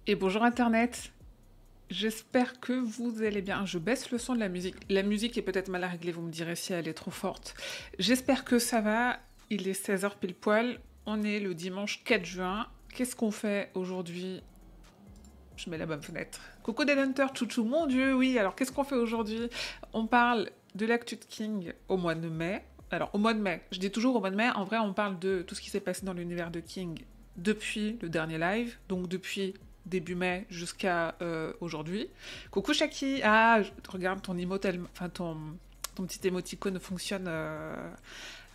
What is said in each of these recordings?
Et bonjour Internet, j'espère que vous allez bien. Je baisse le son de la musique. La musique est peut-être mal réglée, vous me direz si elle est trop forte. J'espère que ça va. Il est 16 h pile poil. On est le dimanche 4 juin. Qu'est-ce qu'on fait aujourd'hui? Je mets la bonne fenêtre. Coucou Dead Hunter, chouchou, mon dieu, oui. Alors qu'est-ce qu'on fait aujourd'hui? On parle de l'actu de King au mois de mai. Alors au mois de mai, je dis toujours au mois de mai, en vrai on parle de tout ce qui s'est passé dans l'univers de King depuis le dernier live, donc depuis début mai jusqu'à aujourd'hui. Coucou Shaki, regarde ton emote, enfin ton petit émoticône fonctionne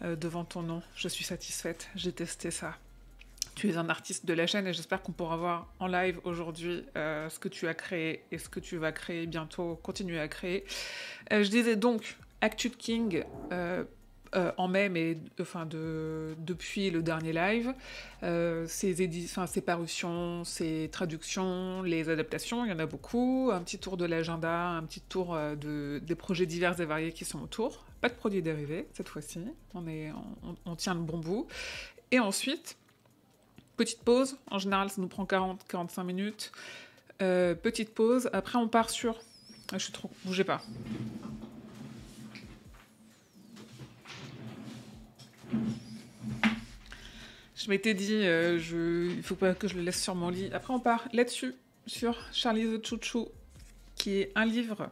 devant ton nom. Je suis satisfaite, j'ai testé ça. Tu es un artiste de la chaîne et j'espère qu'on pourra voir en live aujourd'hui ce que tu as créé et ce que tu vas créer bientôt, continuer à créer. Je disais donc, Actu de King en mai, mais depuis le dernier live, ses parutions, ses traductions, les adaptations, il y en a beaucoup. Un petit tour de l'agenda, un petit tour des projets divers et variés qui sont autour. Pas de produits dérivés cette fois-ci, on tient le bon bout. Et ensuite, petite pause, en général ça nous prend 40-45 minutes. Petite pause, après on part sur... Ah, je suis trop... Bougez pas. Je m'étais dit, il faut pas que je le laisse sur mon lit. Après on part là-dessus, sur Charlie the Chouchou, qui est un livre,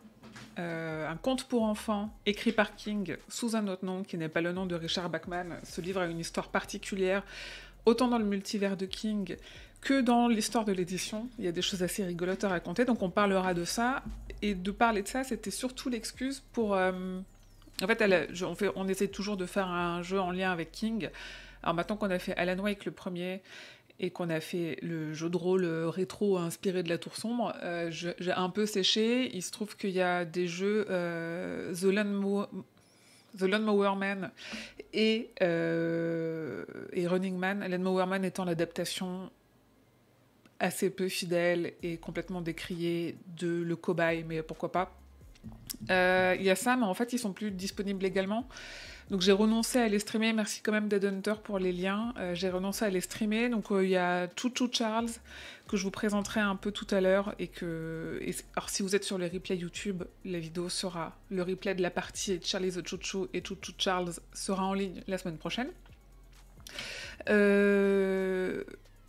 un conte pour enfants, écrit par King, sous un autre nom, qui n'est pas le nom de Richard Bachman. Ce livre a une histoire particulière, autant dans le multivers de King que dans l'histoire de l'édition. Il y a des choses assez rigolotes à raconter, donc on parlera de ça. Et de parler de ça, c'était surtout l'excuse pour... En fait, on essaie toujours de faire un jeu en lien avec King. Alors maintenant qu'on a fait Alan Wake le premier et qu'on a fait le jeu de rôle rétro inspiré de la Tour Sombre, j'ai un peu séché. Il se trouve qu'il y a des jeux The Lawnmower Man et Running Man. Lawnmower Man étant l'adaptation assez peu fidèle et complètement décriée de Le Cobaye, mais pourquoi pas. Il y a ça, mais en fait, ils sont plus disponibles légalement. Donc j'ai renoncé à les streamer. Merci quand même Dead Hunter pour les liens. J'ai renoncé à les streamer. Donc il y a Chouchou Charles que je vous présenterai un peu tout à l'heure alors si vous êtes sur le replay YouTube, la vidéo sera le replay de la partie Charlie the Chouchou et Chouchou Charles sera en ligne la semaine prochaine.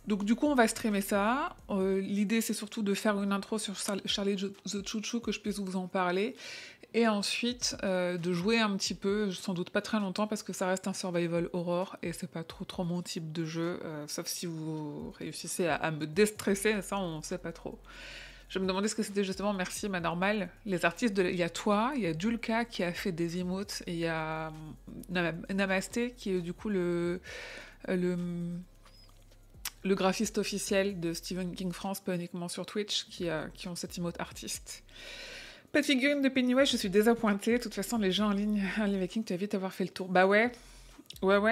Donc du coup on va streamer ça. L'idée c'est surtout de faire une intro sur Charlie the Chouchou, que je puisse vous en parler. Et ensuite de jouer un petit peu, sans doute pas très longtemps parce que ça reste un survival horror et c'est pas trop mon type de jeu, sauf si vous réussissez à me déstresser, ça on sait pas trop. Je me demandais ce que c'était justement, merci ma normale, les artistes, il y a toi, il y a Dulka qui a fait des emotes et il y a Namasté qui est du coup le graphiste officiel de Stephen King France, pas uniquement sur Twitch, qui ont cet emote artiste. Pas de figurine de Pennywise, je suis désappointée. De toute façon, les gens en ligne, les Vikings, tu vas vite avoir fait le tour. Bah ouais,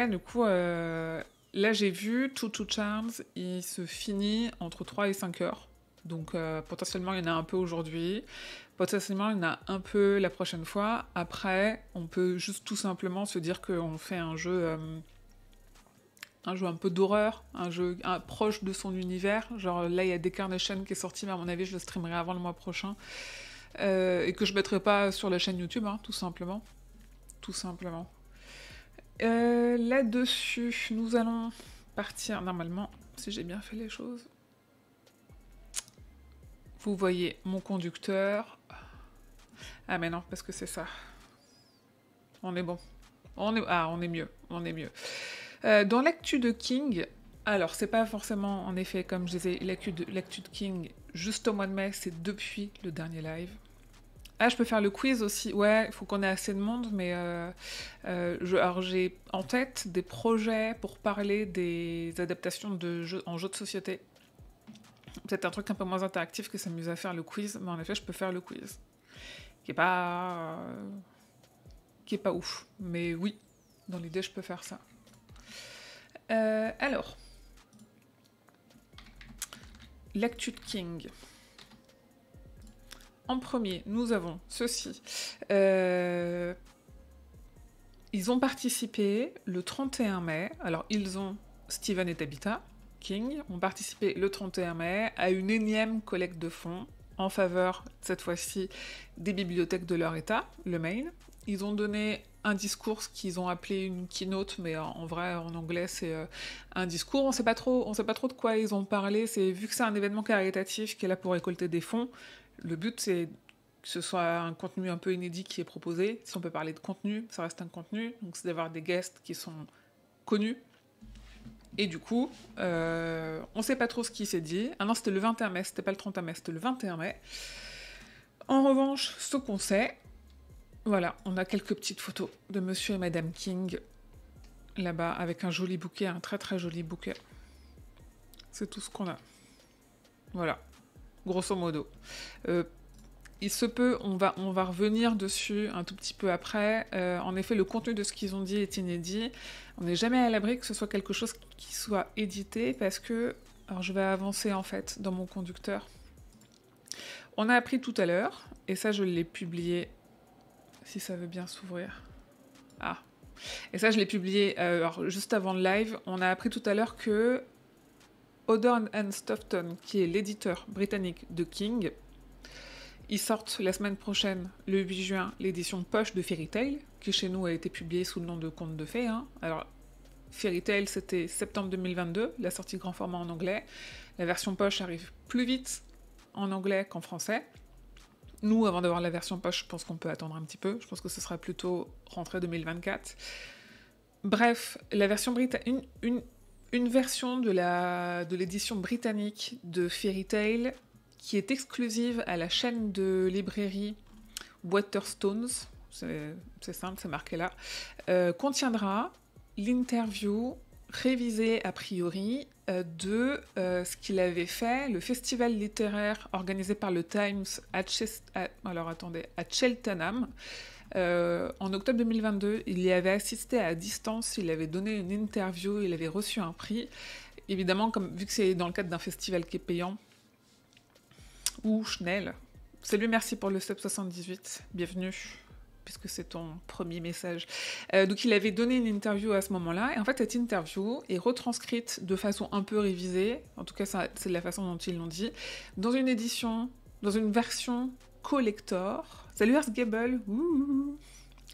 du coup, là j'ai vu Choo Charms, il se finit entre 3 et 5 heures. Donc potentiellement, il y en a un peu aujourd'hui. Potentiellement, il y en a un peu la prochaine fois. Après, on peut juste tout simplement se dire qu'on fait un jeu un peu d'horreur, un jeu proche de son univers. Genre là, il y a Decarnation qui est sorti, mais à mon avis, je le streamerai avant le mois prochain. Et que je mettrai pas sur la chaîne YouTube, hein, tout simplement. Tout simplement. Là-dessus, nous allons partir normalement, si j'ai bien fait les choses. Vous voyez mon conducteur. Ah mais non, parce que c'est ça. On est bon. On est mieux. On est mieux. Dans l'actu de King, alors c'est pas forcément, en effet, comme je disais, l'actu de King, juste au mois de mai, c'est depuis le dernier live. Ah, je peux faire le quiz aussi. Ouais, il faut qu'on ait assez de monde, mais alors j'ai en tête des projets pour parler des adaptations de jeux en jeux de société. Peut-être un truc un peu moins interactif que s'amuser à faire le quiz, mais en effet, je peux faire le quiz. Qui est pas ouf, mais oui, dans l'idée, je peux faire ça. Alors, l'actu de King. En premier, nous avons ceci. Ils ont participé le 31 mai. Alors, ils ont Steven et Tabitha, King ont participé le 31 mai à une énième collecte de fonds en faveur, cette fois-ci, des bibliothèques de leur État, le Maine. Ils ont donné un discours qu'ils ont appelé une keynote, mais en vrai, en anglais, c'est un discours. On sait pas trop de quoi ils ont parlé. Vu que c'est un événement caritatif qui est là pour récolter des fonds, le but, c'est que ce soit un contenu un peu inédit qui est proposé. Si on peut parler de contenu, ça reste un contenu. Donc, c'est d'avoir des guests qui sont connus. Et du coup, on sait pas trop ce qui s'est dit. Ah non, c'était le 21 mai, c'était pas le 31 mai, c'était le 21 mai. En revanche, ce qu'on sait, voilà, on a quelques petites photos de Monsieur et Madame King, là-bas, avec un joli bouquet, un très très joli bouquet. C'est tout ce qu'on a. Voilà, grosso modo. Il se peut, on va revenir dessus un tout petit peu après. En effet, le contenu de ce qu'ils ont dit est inédit. On n'est jamais à l'abri que ce soit quelque chose qui soit édité parce que... Alors, je vais avancer, en fait, dans mon conducteur. On a appris tout à l'heure, et ça, je l'ai publié, si ça veut bien s'ouvrir. Ah. Et ça, je l'ai publié alors, juste avant le live. On a appris tout à l'heure que Hawthorne and Stoughton, qui est l'éditeur britannique de King, ils sortent la semaine prochaine, le 8 juin, l'édition poche de Fairy Tail, qui chez nous a été publiée sous le nom de Contes de Fées. Hein. Alors, Fairy Tail, c'était septembre 2022, la sortie grand format en anglais. La version poche arrive plus vite en anglais qu'en français. Nous, avant d'avoir la version poche, je pense qu'on peut attendre un petit peu. Je pense que ce sera plutôt rentrée 2024. Bref, la version une version de l'édition britannique de Fairy Tail qui est exclusive à la chaîne de librairie Waterstones, c'est simple, c'est marqué là, contiendra l'interview révisée a priori de ce qu'il avait fait, le festival littéraire organisé par le Times à Cheltenham. En octobre 2022, il y avait assisté à distance, il avait donné une interview, il avait reçu un prix. Évidemment, vu que c'est dans le cadre d'un festival qui est payant, ou Schnell. Salut, merci pour le sub 78, bienvenue, puisque c'est ton premier message. Donc il avait donné une interview à ce moment-là, et en fait cette interview est retranscrite de façon un peu révisée, en tout cas c'est de la façon dont ils l'ont dit, dans une édition, dans une version collector. Salut Ars Gable,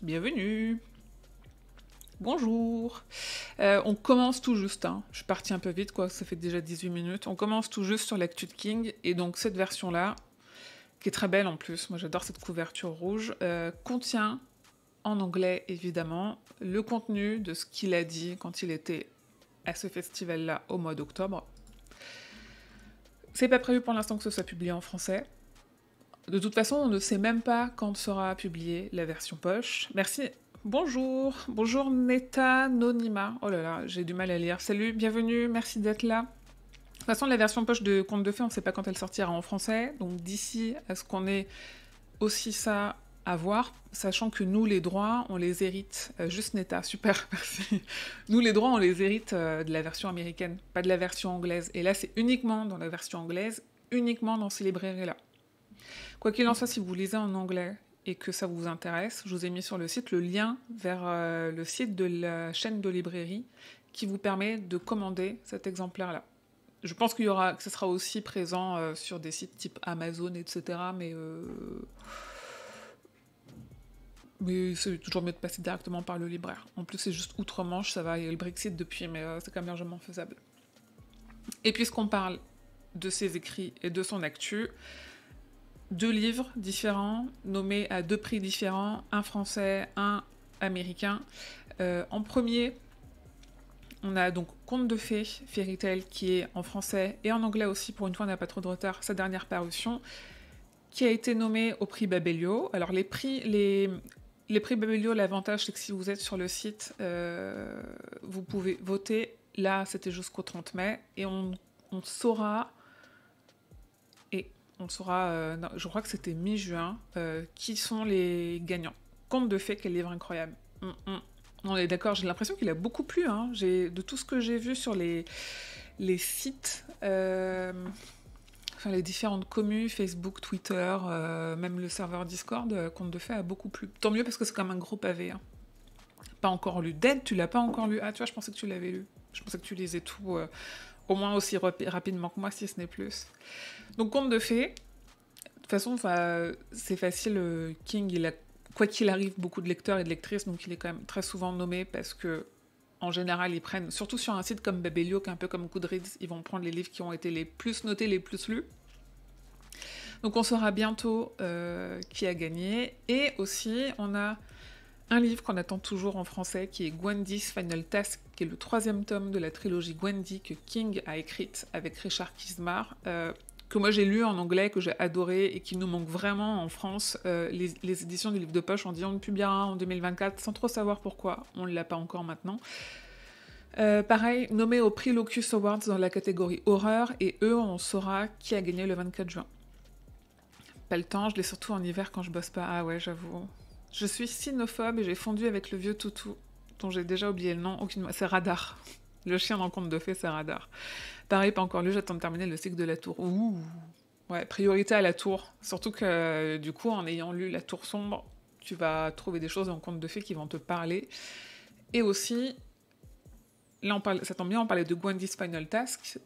bienvenue. Bonjour. On commence tout juste, hein. Je suis partie un peu vite, quoi, ça fait déjà 18 minutes. On commence tout juste sur l'actu de King, et donc cette version-là, qui est très belle en plus, moi j'adore cette couverture rouge, contient, en anglais évidemment, le contenu de ce qu'il a dit quand il était à ce festival-là au mois d'octobre. C'est pas prévu pour l'instant que ce soit publié en français. De toute façon, on ne sait même pas quand sera publiée la version poche. Merci. Bonjour Neta Nonima. Oh là là, j'ai du mal à lire. Salut, bienvenue, merci d'être là. De toute façon, la version poche de Contes de Fées, on ne sait pas quand elle sortira en français. Donc d'ici à ce qu'on ait aussi ça à voir, sachant que nous, les droits, on les hérite. Juste Neta, super, merci. Nous, les droits, on les hérite de la version américaine, pas de la version anglaise. Et là, c'est uniquement dans la version anglaise, uniquement dans ces librairies-là. Quoi qu'il en soit, si vous lisez en anglais et que ça vous intéresse, je vous ai mis sur le site le lien vers le site de la chaîne de librairie qui vous permet de commander cet exemplaire-là. Je pense que ce sera aussi présent sur des sites type Amazon, etc. Mais c'est toujours mieux de passer directement par le libraire. En plus, c'est juste outre-Manche, ça va, il y a le Brexit depuis, mais c'est quand même largement faisable. Et puisqu'on parle de ses écrits et de son actu, 2 livres différents, nommés à 2 prix différents, un français, un américain. En premier, on a donc Contes de Fées, Fairy Tail, qui est en français et en anglais aussi, pour une fois on n'a pas trop de retard, sa dernière parution, qui a été nommé au prix Babelio. Alors les prix Babelio, l'avantage c'est que si vous êtes sur le site, vous pouvez voter. Là, c'était jusqu'au 30 mai, et on saura... non, je crois que c'était mi-juin, qui sont les gagnants. Contes de Fées, quel livre incroyable. On est d'accord, j'ai l'impression qu'il a beaucoup plu. Hein. De tout ce que j'ai vu sur les sites, les différentes communes, Facebook, Twitter, même le serveur Discord, Contes de Fées a beaucoup plu. Tant mieux parce que c'est comme un gros pavé. Hein. Pas encore lu. Dead, tu l'as pas encore lu? Ah, tu vois, je pensais que tu l'avais lu. Je pensais que tu lisais tout au moins aussi rapidement que moi, si ce n'est plus. Donc, conte de fées, de toute façon, c'est facile, King, il a, quoi qu'il arrive, beaucoup de lecteurs et de lectrices, donc il est quand même très souvent nommé parce que, en général, ils prennent, surtout sur un site comme Babelio, qui est un peu comme Goodreads, ils vont prendre les livres qui ont été les plus notés, les plus lus. Donc on saura bientôt qui a gagné. Et aussi, on a un livre qu'on attend toujours en français, qui est Gwendy's Final Task, qui est le 3e tome de la trilogie Gwendy que King a écrite avec Richard Kismar, que moi j'ai lu en anglais, que j'ai adoré, et qui nous manque vraiment en France. Les éditions du livre de poche ont dit on ne publiera en 2024, sans trop savoir pourquoi, on ne l'a pas encore maintenant. Pareil, nommé au prix Locus Awards dans la catégorie horreur, et eux, on saura qui a gagné le 24 juin. Pas le temps, je l'ai surtout en hiver quand je bosse pas. Ah ouais, j'avoue. Je suis cynophobe et j'ai fondu avec le vieux toutou, dont j'ai déjà oublié le nom. C'est Radar. Le chien dans le conte de fées, c'est Radar. Pareil, pas encore lu, j'attends de terminer le cycle de la tour. Ouh. Ouais, priorité à la tour. Surtout que, du coup, en ayant lu La Tour Sombre, tu vas trouver des choses dans le conte de fées qui vont te parler. Et aussi, là, ça tombe bien, on parlait de Gwendy's Final Task.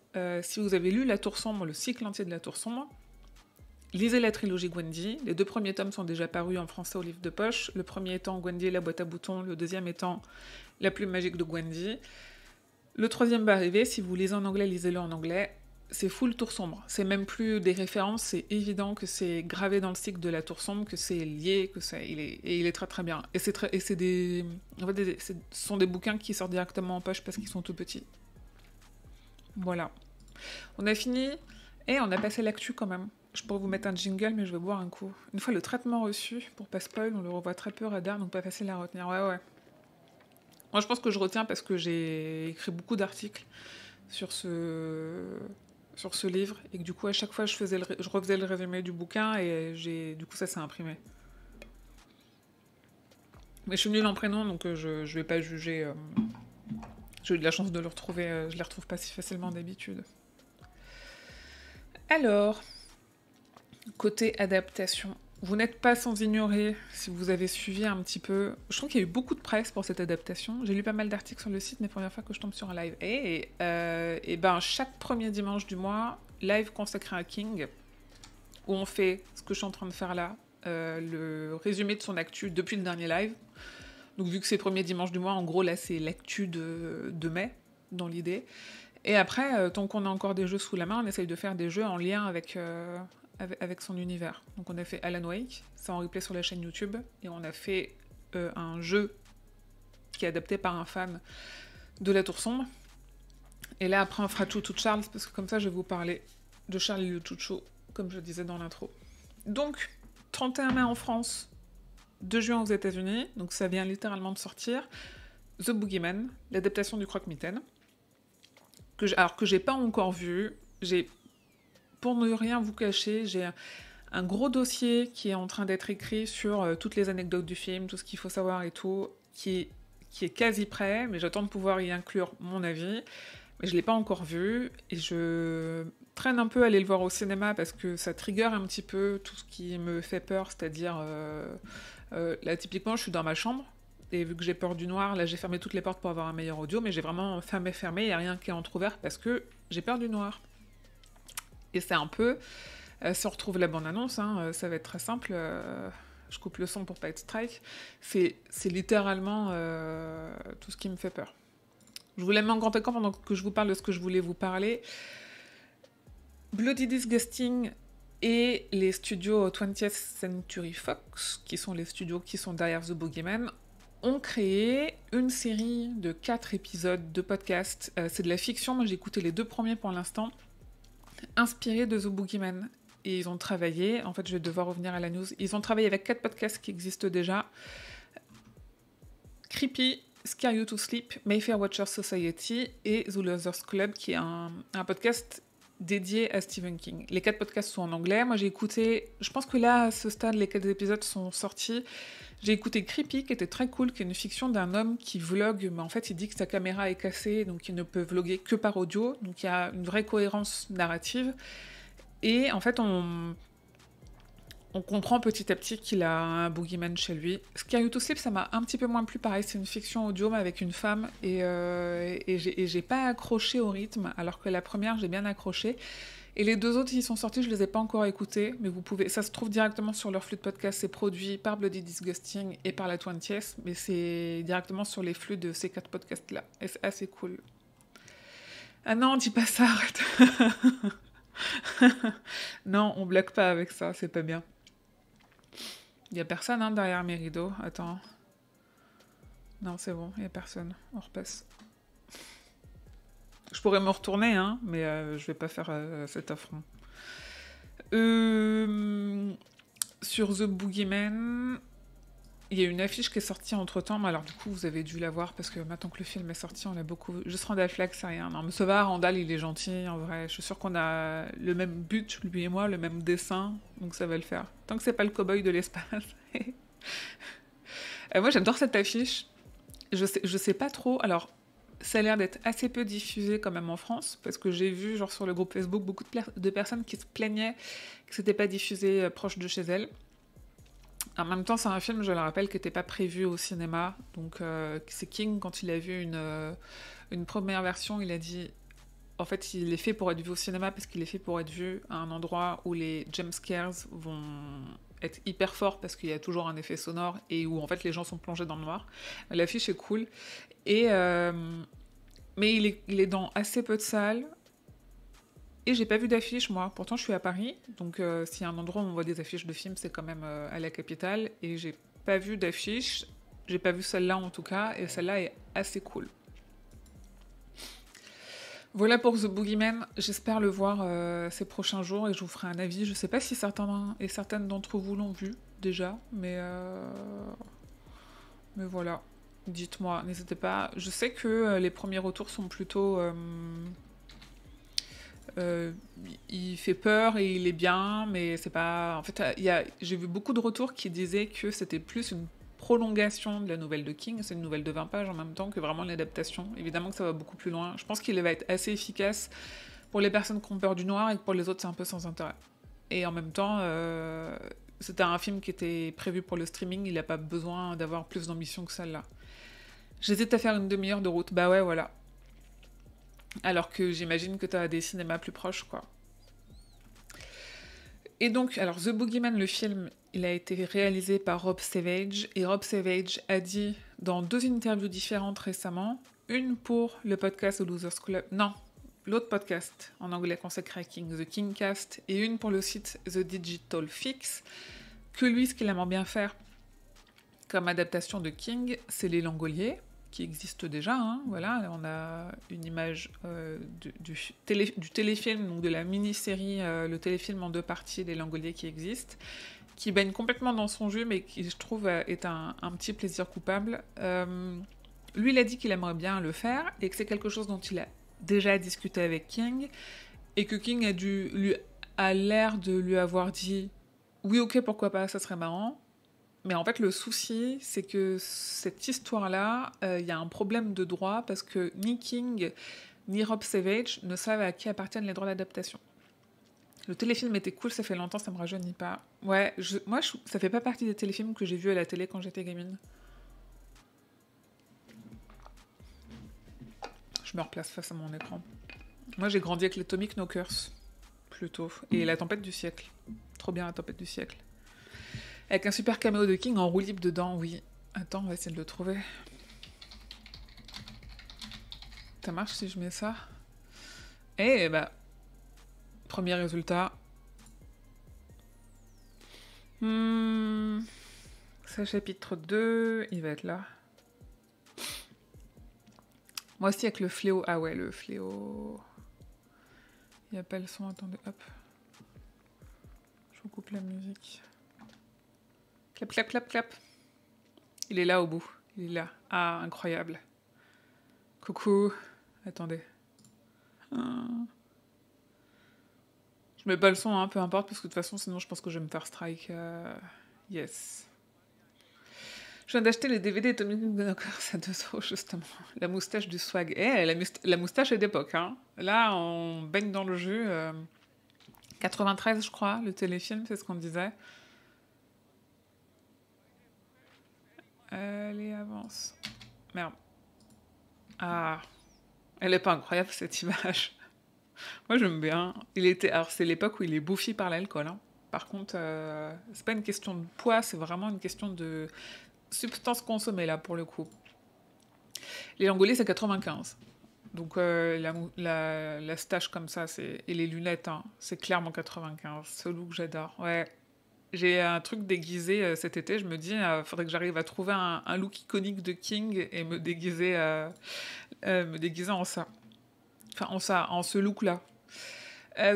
Si vous avez lu La Tour Sombre, le cycle entier de La Tour Sombre, lisez la trilogie Gwendy. Les 2 premiers tomes sont déjà parus en français au livre de poche. Le premier étant Gwendy et la boîte à boutons, le deuxième étant La plume magique de Gwendy. Le 3e va arriver, si vous lisez en anglais, lisez-le en anglais. C'est full Tour Sombre. C'est même plus des références, c'est évident que c'est gravé dans le cycle de la Tour Sombre, que c'est lié, il est très très bien. Et ce sont des bouquins qui sortent directement en poche parce qu'ils sont tout petits. Voilà. On a fini, et on a passé l'actu quand même. Je pourrais vous mettre un jingle, mais je vais boire un coup. Une fois le traitement reçu, pour pas spoil, on le revoit très peu Radar, donc pas facile à retenir. Ouais. Moi, je pense que je retiens parce que j'ai écrit beaucoup d'articles sur ce livre, et que du coup, à chaque fois, je refaisais le résumé du bouquin, et du coup, ça s'est imprimé. Mais je suis nulle en prénom, donc je vais pas juger. J'ai eu de la chance de le retrouver, je les retrouve pas si facilement d'habitude. Alors... Côté adaptation, vous n'êtes pas sans ignorer, si vous avez suivi un petit peu... Je trouve qu'il y a eu beaucoup de presse pour cette adaptation. J'ai lu pas mal d'articles sur le site, mais première fois que je tombe sur un live. Et chaque premier dimanche du mois, live consacré à King, où on fait ce que je suis en train de faire là, le résumé de son actu depuis le dernier live. Donc vu que c'est le premier dimanche du mois, en gros là c'est l'actu de mai, dans l'idée. Et après, tant qu'on a encore des jeux sous la main, on essaye de faire des jeux en lien avec son univers. Donc on a fait Alan Wake, c'est en replay sur la chaîne YouTube, et on a fait un jeu qui est adapté par un fan de La Tour Sombre. Et là après on fera tout Charles, parce que comme ça je vais vous parler de Charlie le Chouchou, comme je disais dans l'intro. Donc 31 mai en France, 2 juin aux États-Unis, donc ça vient littéralement de sortir, The Boogeyman, l'adaptation du Croque-Mitaine, que j'ai pas encore vu. Pour ne rien vous cacher, j'ai un gros dossier qui est en train d'être écrit sur toutes les anecdotes du film, tout ce qu'il faut savoir et tout, qui est quasi prêt, mais j'attends de pouvoir y inclure mon avis. Mais je l'ai pas encore vu, et je traîne un peu à aller le voir au cinéma parce que ça trigger un petit peu tout ce qui me fait peur, c'est-à-dire, là typiquement je suis dans ma chambre, et vu que j'ai peur du noir, là j'ai fermé toutes les portes pour avoir un meilleur audio, mais j'ai vraiment fermé, il n'y a rien qui est entrouvert parce que j'ai peur du noir. Et c'est un peu, si on retrouve la bande-annonce, ça va être très simple, je coupe le son pour pas être strike, c'est littéralement tout ce qui me fait peur. Je vous la mets en grand écran pendant que je vous parle de ce que je voulais vous parler. Bloody Disgusting et les studios 20th Century Fox, qui sont les studios qui sont derrière The Boogeyman, ont créé une série de 4 épisodes de podcast. C'est de la fiction, moi j'ai écouté les 2 premiers pour l'instant, inspirés de The Boogeyman. Et ils ont travaillé, en fait je vais devoir revenir à la news, ils ont travaillé avec 4 podcasts qui existent déjà. Creepy, Scare You to Sleep, Mayfair Watchers Society et The Losers Club, qui est un podcast dédié à Stephen King. Les 4 podcasts sont en anglais. Moi, j'ai écouté... Je pense que là, à ce stade, les 4 épisodes sont sortis. J'ai écouté Creepy, qui était très cool, qui est une fiction d'un homme qui vlogue, mais en fait, il dit que sa caméra est cassée, donc il ne peut vloguer que par audio. Donc, il y a une vraie cohérence narrative. Et en fait, on On comprend petit à petit qu'il a un boogeyman chez lui. Scary You to Sleep, ça m'a un petit peu moins plu. Pareil, c'est une fiction audio mais avec une femme. Et j'ai pas accroché au rythme, alors que la première, j'ai bien accroché. Et les deux autres, ils sont sortis, je les ai pas encore écoutés. Mais vous pouvez... Ça se trouve directement sur leur flux de podcast. C'est produit par Bloody Disgusting et par la 20th. Mais c'est directement sur les flux de ces 4 podcasts-là. Et c'est assez cool. Ah non, dis pas ça, arrête. Non, on blague pas avec ça, c'est pas bien. Il y a personne hein, derrière mes rideaux. Attends. Non, c'est bon, il y a personne. On repasse. Je pourrais me retourner, hein, mais je vais pas faire cet affront. Sur The Boogeyman, il y a une affiche qui est sortie entre-temps, mais alors du coup, vous avez dû la voir, parce que maintenant que le film est sorti, on l'a beaucoup vu. Juste Randall Flagg, c'est rien. Non, mais ça va, Randall, il est gentil, en vrai. Je suis sûre qu'on a le même but, lui et moi, le même dessin, donc ça va le faire. Tant que c'est pas le cow-boy de l'espace. Moi, j'adore cette affiche. Je sais pas trop. Alors, ça a l'air d'être assez peu diffusé quand même en France, parce que j'ai vu, genre sur le groupe Facebook, beaucoup de personnes qui se plaignaient que c'était pas diffusé proche de chez elles. En même temps, c'est un film, je le rappelle, qui n'était pas prévu au cinéma. Donc, c'est King, quand il a vu une première version, il a dit... En fait, il est fait pour être vu au cinéma parce qu'il est fait pour être vu à un endroit où les jumpscares vont être hyper forts parce qu'il y a toujours un effet sonore et où en fait les gens sont plongés dans le noir. L'affiche est cool. Et, mais il est dans assez peu de salles. Et j'ai pas vu d'affiche, moi. Pourtant, je suis à Paris. Donc, s'il y a un endroit où on voit des affiches de films, c'est quand même à la capitale. Et j'ai pas vu d'affiche. J'ai pas vu celle-là, en tout cas. Et celle-là est assez cool. Voilà pour The Boogeyman. J'espère le voir ces prochains jours et je vous ferai un avis. Je sais pas si certains et certaines d'entre vous l'ont vu déjà. Mais voilà. Dites-moi, n'hésitez pas. Je sais que les premiers retours sont plutôt... il fait peur et il est bien, mais c'est pas... En fait, j'ai vu beaucoup de retours qui disaient que c'était plus une prolongation de la nouvelle de King, c'est une nouvelle de 20 pages en même temps que vraiment l'adaptation. Évidemment que ça va beaucoup plus loin. Je pense qu'il va être assez efficace pour les personnes qui ont peur du noir et que pour les autres c'est un peu sans intérêt. Et en même temps, c'était un film qui était prévu pour le streaming, il n'a pas besoin d'avoir plus d'ambition que celle-là. J'hésite à faire une demi-heure de route, bah ouais, voilà. Alors que j'imagine que t'as des cinémas plus proches, quoi. Et donc, alors The Boogeyman, le film, il a été réalisé par Rob Savage. Et Rob Savage a dit dans 2 interviews différentes récemment, une pour le podcast The Losers Club, non, l'autre podcast en anglais consacré à King, The Kingcast, et une pour le site The Digital Fix, que lui, ce qu'il aimerait bien faire comme adaptation de King, c'est Les Langoliers, qui existe déjà, hein, voilà, on a une image du téléfilm, donc de la mini-série, le téléfilm en 2 parties, Les Langoliers qui existe, qui baigne complètement dans son jus, mais qui, je trouve, est un petit plaisir coupable. Lui, il a dit qu'il aimerait bien le faire, et que c'est quelque chose dont il a déjà discuté avec King, et que King a l'air de lui avoir dit « Oui, ok, pourquoi pas, ça serait marrant », mais en fait, le souci, c'est que cette histoire-là, y a un problème de droit parce que ni King ni Rob Savage ne savent à qui appartiennent les droits d'adaptation. Le téléfilm était cool, ça fait longtemps, ça me rajeunit pas. Ouais, ça fait pas partie des téléfilms que j'ai vus à la télé quand j'étais gamine. Je me replace face à mon écran. Moi, j'ai grandi avec l'Atomic Knockers, plutôt. Et La Tempête du siècle. Trop bien, La Tempête du siècle. Avec un super caméo de King en roue libre dedans, oui. Attends, on va essayer de le trouver. Ça marche si je mets ça? Eh bah... Premier résultat. Ça, chapitre 2, il va être là. Moi aussi avec le fléau. Ah ouais, le fléau... Il n'y a pas le son, attendez, hop. Je vous coupe la musique. Clap, clap, clap, clap. Il est là au bout. Il est là. Ah, incroyable. Coucou. Attendez. Je mets pas le son, hein, peu importe, parce que de toute façon, sinon je pense que je vais me faire strike. Yes. Je viens d'acheter les DVD Atomic Knockers à 2 €, justement. La moustache du swag. La moustache est d'époque, hein. Là, on baigne dans le jus. 93, je crois, le téléfilm, c'est ce qu'on disait. Allez, avance. Merde. Ah, elle est pas incroyable cette image. Moi j'aime bien. Alors c'est l'époque où il est bouffi par l'alcool, hein. Par contre, c'est pas une question de poids, c'est vraiment une question de substance consommée là pour le coup. Les Langoliers c'est 95. Donc la stache comme ça, et les lunettes, hein, c'est clairement 95. Ce look j'adore. Ouais. J'ai un truc déguisé cet été, je me dis, faudrait que j'arrive à trouver un look iconique de King et me déguiser en ça. Enfin, en ce look-là.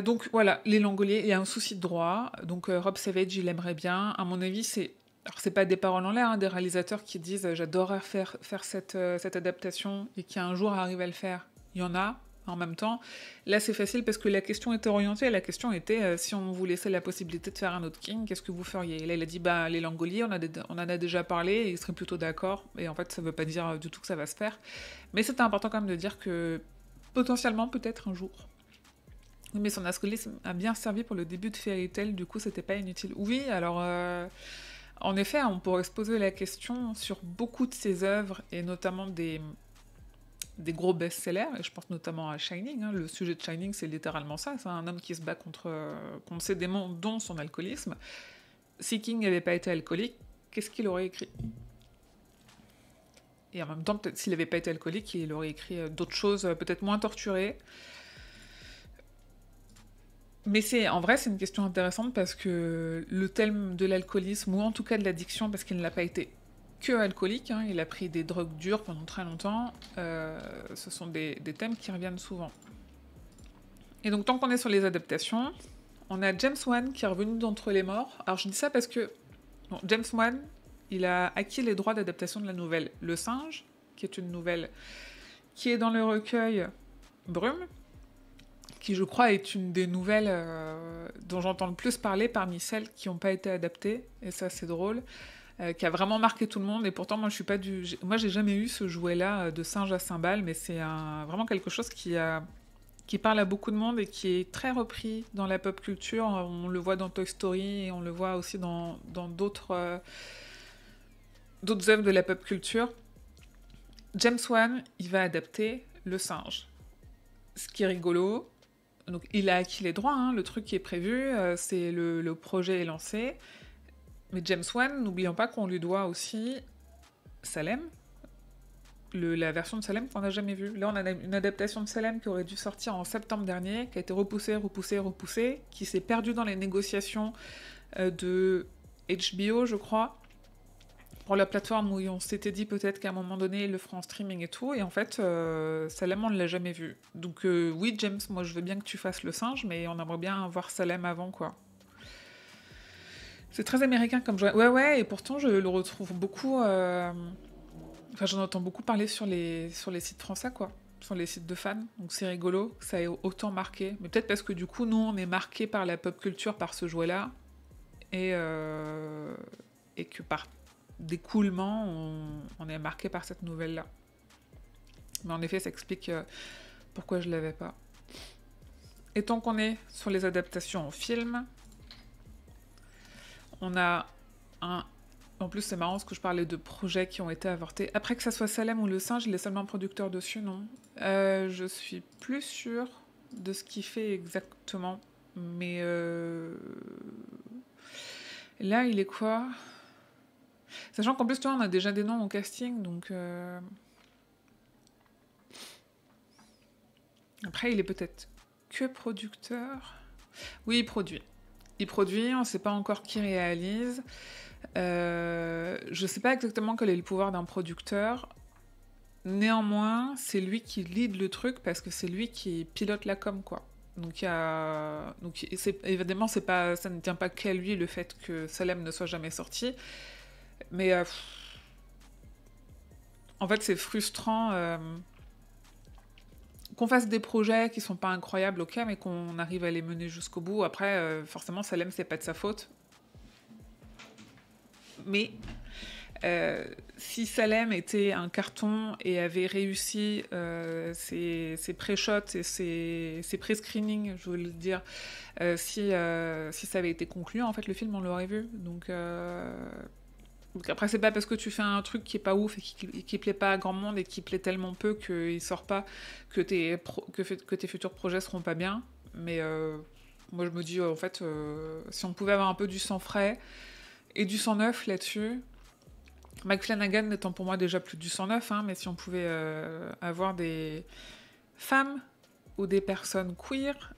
Donc voilà, les Langoliers, il y a un souci de droit. Donc Rob Savage, il aimerait bien. À mon avis, c'est. Alors, c'est pas des paroles en l'air, hein, des réalisateurs qui disent j'adorerais faire cette adaptation et qui un jour arrivent à le faire. Il y en a, en même temps. Là, c'est facile parce que la question était orientée. La question était si on vous laissait la possibilité de faire un autre King, qu'est-ce que vous feriez? Et là, il a dit bah, les Langoliers, on en a déjà parlé et il serait plutôt d'accord. Et en fait, ça veut pas dire du tout que ça va se faire. Mais c'était important quand même de dire que potentiellement, peut-être un jour. Oui, mais son alcoolisme a bien servi pour le début de Fairy Tail, du coup, c'était pas inutile. Oui, alors, en effet, on pourrait se poser la question sur beaucoup de ses œuvres, et notamment des gros best-sellers, et je pense notamment à Shining. Hein. Le sujet de Shining, c'est littéralement ça, c'est un homme qui se bat contre ses démons, dont son alcoolisme. Si King n'avait pas été alcoolique, qu'est-ce qu'il aurait écrit? Et en même temps, peut-être s'il n'avait pas été alcoolique, il aurait écrit d'autres choses, peut-être moins torturées. Mais en vrai, c'est une question intéressante parce que le thème de l'alcoolisme, ou en tout cas de l'addiction, parce qu'il ne l'a pas été que alcoolique, hein, il a pris des drogues dures pendant très longtemps, ce sont des thèmes qui reviennent souvent. Et donc, tant qu'on est sur les adaptations, on a James Wan qui est revenu d'entre les morts. Alors, je dis ça parce que James Wan, il a acquis les droits d'adaptation de la nouvelle Le Singe, qui est une nouvelle qui est dans le recueil Brume, qui je crois est une des nouvelles dont j'entends le plus parler parmi celles qui n'ont pas été adaptées, et ça c'est drôle, qui a vraiment marqué tout le monde, et pourtant moi je suis pas moi j'ai jamais eu ce jouet-là de singe à cymbales, mais c'est vraiment quelque chose qui parle à beaucoup de monde et qui est très repris dans la pop culture. On le voit dans Toy Story et on le voit aussi dans d'autres œuvres de la pop culture. James Wan, il va adapter Le Singe. Ce qui est rigolo, donc il a acquis les droits, hein, le truc qui est prévu, c'est le projet est lancé. Mais James Wan, n'oublions pas qu'on lui doit aussi Salem, la version de Salem qu'on n'a jamais vue. Là, on a une adaptation de Salem qui aurait dû sortir en septembre dernier, qui a été repoussée, qui s'est perdue dans les négociations de HBO, je crois, pour la plateforme où on s'était dit peut-être qu'à un moment donné, il le fera en streaming et tout, et en fait, Salem, on ne l'a jamais vu. Donc oui, James, moi je veux bien que tu fasses Le Singe, mais on aimerait bien voir Salem avant, quoi. C'est très américain comme jeu. Ouais, et pourtant je le retrouve beaucoup... Enfin, j'en entends beaucoup parler sur les sites français, quoi. Sur les sites de fans. Donc c'est rigolo que ça ait autant marqué. Mais peut-être parce que du coup, nous, on est marqué par la pop culture, par ce jouet-là. Et que par d'écoulement, on est marqué par cette nouvelle-là. Mais en effet, ça explique pourquoi je l'avais pas. Et tant qu'on est sur les adaptations en film, on a un... En plus, c'est marrant parce que je parlais de projets qui ont été avortés. Après que ça soit Salem ou Le Singe, il est seulement producteur dessus, non? Je suis plus sûre de ce qu'il fait exactement. Mais là, il est quoi? Sachant qu'en plus, toi, on a déjà des noms au casting, donc... Après, il est peut-être que producteur. Oui, il produit. On ne sait pas encore qui réalise. Je sais pas exactement quel est le pouvoir d'un producteur. Néanmoins, c'est lui qui lead le truc parce que c'est lui qui pilote la com, quoi. Donc, évidemment, ça ne tient pas qu'à lui le fait que Salem ne soit jamais sorti. Mais en fait, c'est frustrant qu'on fasse des projets qui sont pas incroyables, ok, mais qu'on arrive à les mener jusqu'au bout. Après, forcément, Salem, c'est pas de sa faute. Mais si Salem était un carton et avait réussi ses pré-shots et ses pré-screenings, je voulais le dire, si ça avait été concluant, en fait, le film, on l'aurait vu. Donc, Donc après, c'est pas parce que tu fais un truc qui est pas ouf et qui plaît pas à grand monde et qui plaît tellement peu qu'il sort pas que que tes futurs projets seront pas bien. Mais moi, je me dis, en fait, si on pouvait avoir un peu du sang frais et du sang neuf là-dessus, Mike Flanagan n'étant pour moi déjà plus du sang neuf, hein, mais si on pouvait avoir des femmes ou des personnes queer,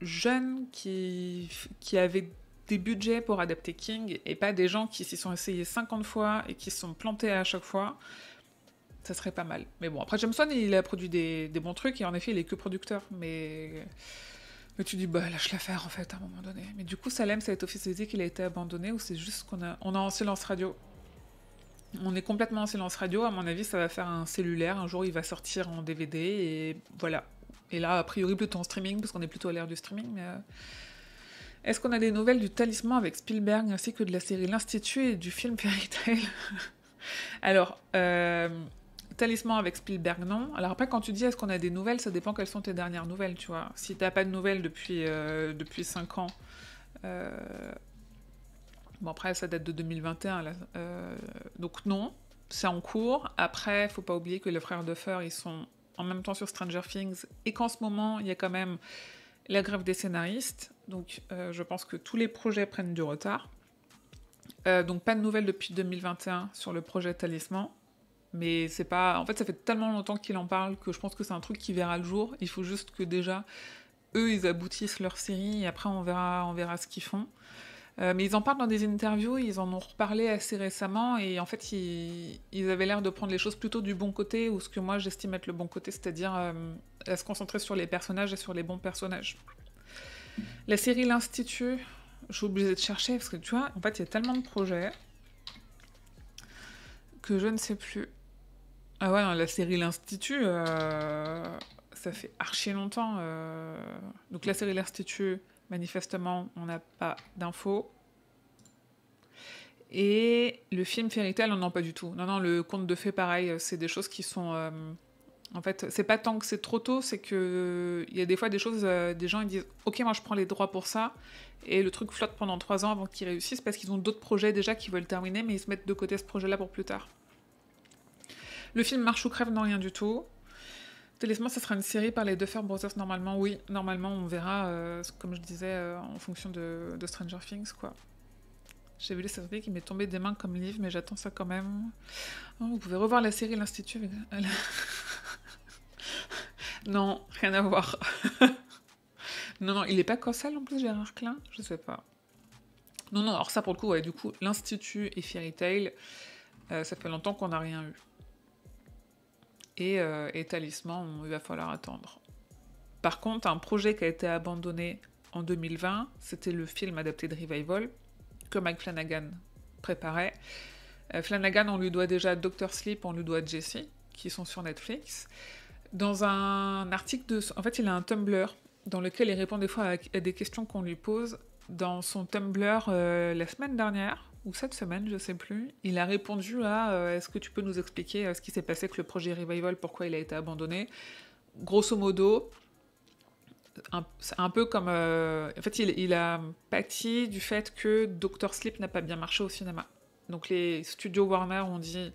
jeunes, qui avaient des budgets pour adapter King, et pas des gens qui s'y sont essayés 50 fois et qui se sont plantés à chaque fois, ça serait pas mal. Mais bon, après Jameson, il a produit des bons trucs, et en effet, il est que producteur, mais tu dis, bah lâche l'affaire en fait, à un moment donné. Mais du coup, Salem, ça a été officialisé qu'il a été abandonné, ou c'est juste on est en silence radio? On est complètement en silence radio, à mon avis, ça va faire un cellulaire, un jour il va sortir en DVD, et voilà. Et là, a priori, plutôt en streaming, parce qu'on est plutôt à l'ère du streaming, mais... Est-ce qu'on a des nouvelles du Talisman avec Spielberg, ainsi que de la série L'Institut et du film Fairy Tail? Alors, Talisman avec Spielberg, non. Alors après, quand tu dis est-ce qu'on a des nouvelles, ça dépend quelles sont tes dernières nouvelles, tu vois. Si t'as pas de nouvelles depuis 5 ans... Bon, après, ça date de 2021, là. Donc non, c'est en cours. Après, faut pas oublier que les frères Duffer, ils sont en même temps sur Stranger Things, et qu'en ce moment, il y a quand même la grève des scénaristes. Donc je pense que tous les projets prennent du retard. Donc pas de nouvelles depuis 2021 sur le projet Talisman. Mais c'est pas... En fait, ça fait tellement longtemps qu'il en parle que je pense que c'est un truc qui verra le jour. Il faut juste que déjà, eux, ils aboutissent leur série, et après, on verra ce qu'ils font. Mais ils en parlent dans des interviews, ils en ont reparlé assez récemment, et en fait, ils avaient l'air de prendre les choses plutôt du bon côté, ou ce que moi j'estime être le bon côté, c'est-à-dire à se concentrer sur les personnages et sur les bons personnages. La série L'Institut, je suis obligée de chercher, parce que tu vois, en fait, il y a tellement de projets que je ne sais plus. Ah ouais, non, la série L'Institut, ça fait archi longtemps. Donc la série L'Institut, manifestement, on n'a pas d'infos. Et le film Fairy Tail, non, pas du tout. Non, le conte de fées, pareil, c'est des choses qui sont... En fait, c'est pas tant que c'est trop tôt, c'est que il y a des fois des choses, des gens ils disent « Ok, moi je prends les droits pour ça », et le truc flotte pendant 3 ans avant qu'ils réussissent, parce qu'ils ont d'autres projets déjà qu'ils veulent terminer, mais ils se mettent de côté ce projet-là pour plus tard. Le film Marche ou crève, non, rien du tout. Talisman, ça sera une série par les Duffer Brothers, normalement, oui. Normalement, on verra, comme je disais, en fonction de Stranger Things, quoi. J'ai vu les séries qui m'est tombé des mains comme livre, mais j'attends ça quand même. Oh, vous pouvez revoir la série L'Institut avec... Non, rien à voir. Non, il est pas causal en plus, Gérard Klein? Je sais pas. Non, alors ça pour le coup, ouais, du coup, l'Institut et Fairy Tail, ça fait longtemps qu'on n'a rien eu. Et Talisman, il va falloir attendre. Par contre, un projet qui a été abandonné en 2020, c'était le film adapté de Revival, que Mike Flanagan préparait. Flanagan, on lui doit déjà Dr. Sleep, on lui doit Jessie, qui sont sur Netflix. Dans un article en fait, il a un Tumblr dans lequel il répond des fois à des questions qu'on lui pose. Dans son Tumblr, la semaine dernière, ou cette semaine, je sais plus, il a répondu à est-ce que tu peux nous expliquer ce qui s'est passé avec le projet Revival, pourquoi il a été abandonné. Grosso modo, c'est un peu comme... en fait, il a pâti du fait que Dr. Sleep n'a pas bien marché au cinéma. Donc les studios Warner ont dit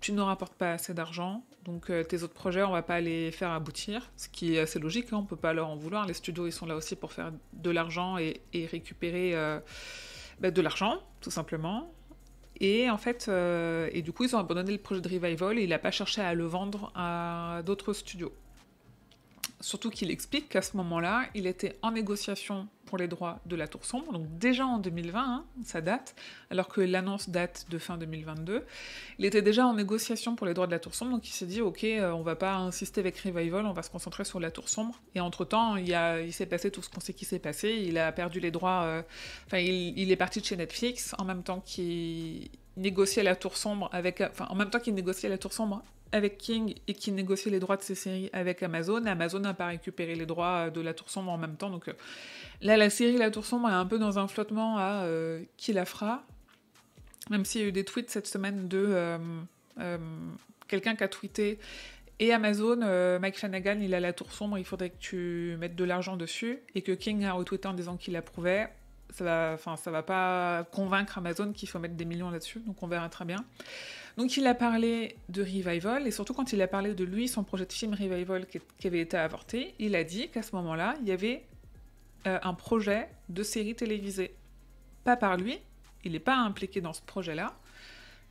tu ne rapportes pas assez d'argent, donc tes autres projets, on va pas les faire aboutir, ce qui est assez logique, hein, on peut pas leur en vouloir, les studios ils sont là aussi pour faire de l'argent et récupérer de l'argent, tout simplement. Et en fait, et du coup ils ont abandonné le projet de Revival et il a pas cherché à le vendre à d'autres studios. Surtout qu'il explique qu'à ce moment-là, il était en négociation pour les droits de La Tour Sombre, donc déjà en 2020, hein, ça date, alors que l'annonce date de fin 2022. Il était déjà en négociation pour les droits de La Tour Sombre, donc il s'est dit, ok, on va pas insister avec Revival, on va se concentrer sur La Tour Sombre. Et entre-temps, il s'est passé tout ce qu'on sait qui s'est passé, il a perdu les droits, il est parti de chez Netflix, en même temps qu'il négociait La Tour Sombre en même temps qu'il négociait La Tour Sombre avec King et qui négocie les droits de ses séries avec Amazon. Amazon n'a pas récupéré les droits de La Tour Sombre en même temps. Donc là, la série La Tour Sombre est un peu dans un flottement à qui la fera. Même s'il y a eu des tweets cette semaine de quelqu'un qui a tweeté et Amazon, Mike Flanagan, il a La Tour Sombre, il faudrait que tu mettes de l'argent dessus. Et que King a retweeté en disant qu'il approuvait. ça va pas convaincre Amazon qu'il faut mettre des millions là-dessus, donc on verra très bien. Donc il a parlé de Revival, et surtout quand il a parlé de lui, son projet de film Revival qui avait été avorté, il a dit qu'à ce moment-là, il y avait un projet de série télévisée. Pas par lui, il n'est pas impliqué dans ce projet-là.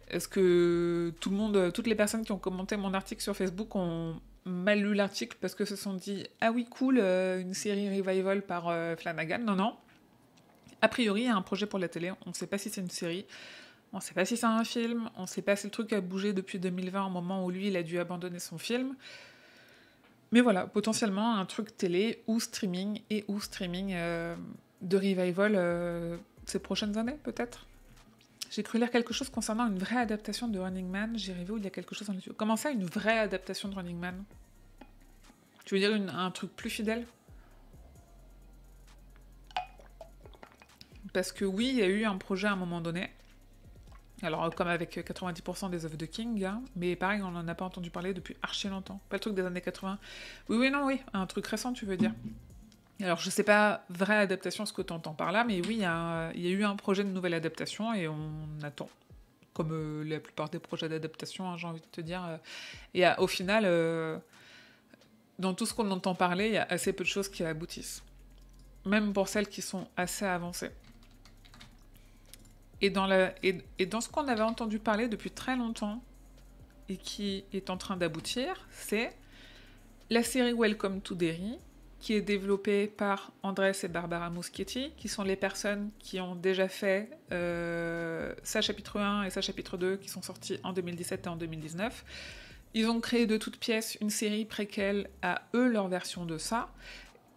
Est-ce que toutes les personnes qui ont commenté mon article sur Facebook ont mal lu l'article parce que se sont dit « Ah oui, cool, une série Revival par Flanagan ». Non, non. A priori, il y a un projet pour la télé. On ne sait pas si c'est une série. On ne sait pas si c'est un film. On ne sait pas si le truc a bougé depuis 2020, au moment où lui, il a dû abandonner son film. Mais voilà, potentiellement un truc télé ou streaming de Revival ces prochaines années, peut-être. J'ai cru lire quelque chose concernant une vraie adaptation de Running Man. J'ai rêvé où il y a quelque chose dans les yeux. Comment ça, une vraie adaptation de Running Man? Tu veux dire un truc plus fidèle? Parce que oui, il y a eu un projet à un moment donné. Alors, comme avec 90% des œuvres de King, hein, mais pareil, on n'en a pas entendu parler depuis archi longtemps. Pas le truc des années 80. Oui, oui, un truc récent, tu veux dire. Alors, je sais pas, vraie adaptation, ce que tu entends par là, mais oui, il y a eu un projet de nouvelle adaptation et on attend. Comme la plupart des projets d'adaptation, hein, j'ai envie de te dire. Et au final, dans tout ce qu'on entend parler, il y a assez peu de choses qui aboutissent. Même pour celles qui sont assez avancées. Et dans ce qu'on avait entendu parler depuis très longtemps, et qui est en train d'aboutir, c'est la série Welcome to Derry, qui est développée par Andrés et Barbara Muschietti, qui sont les personnes qui ont déjà fait ça chapitre 1 et ça chapitre 2, qui sont sortis en 2017 et en 2019. Ils ont créé de toutes pièces une série préquelle à eux, leur version de ça,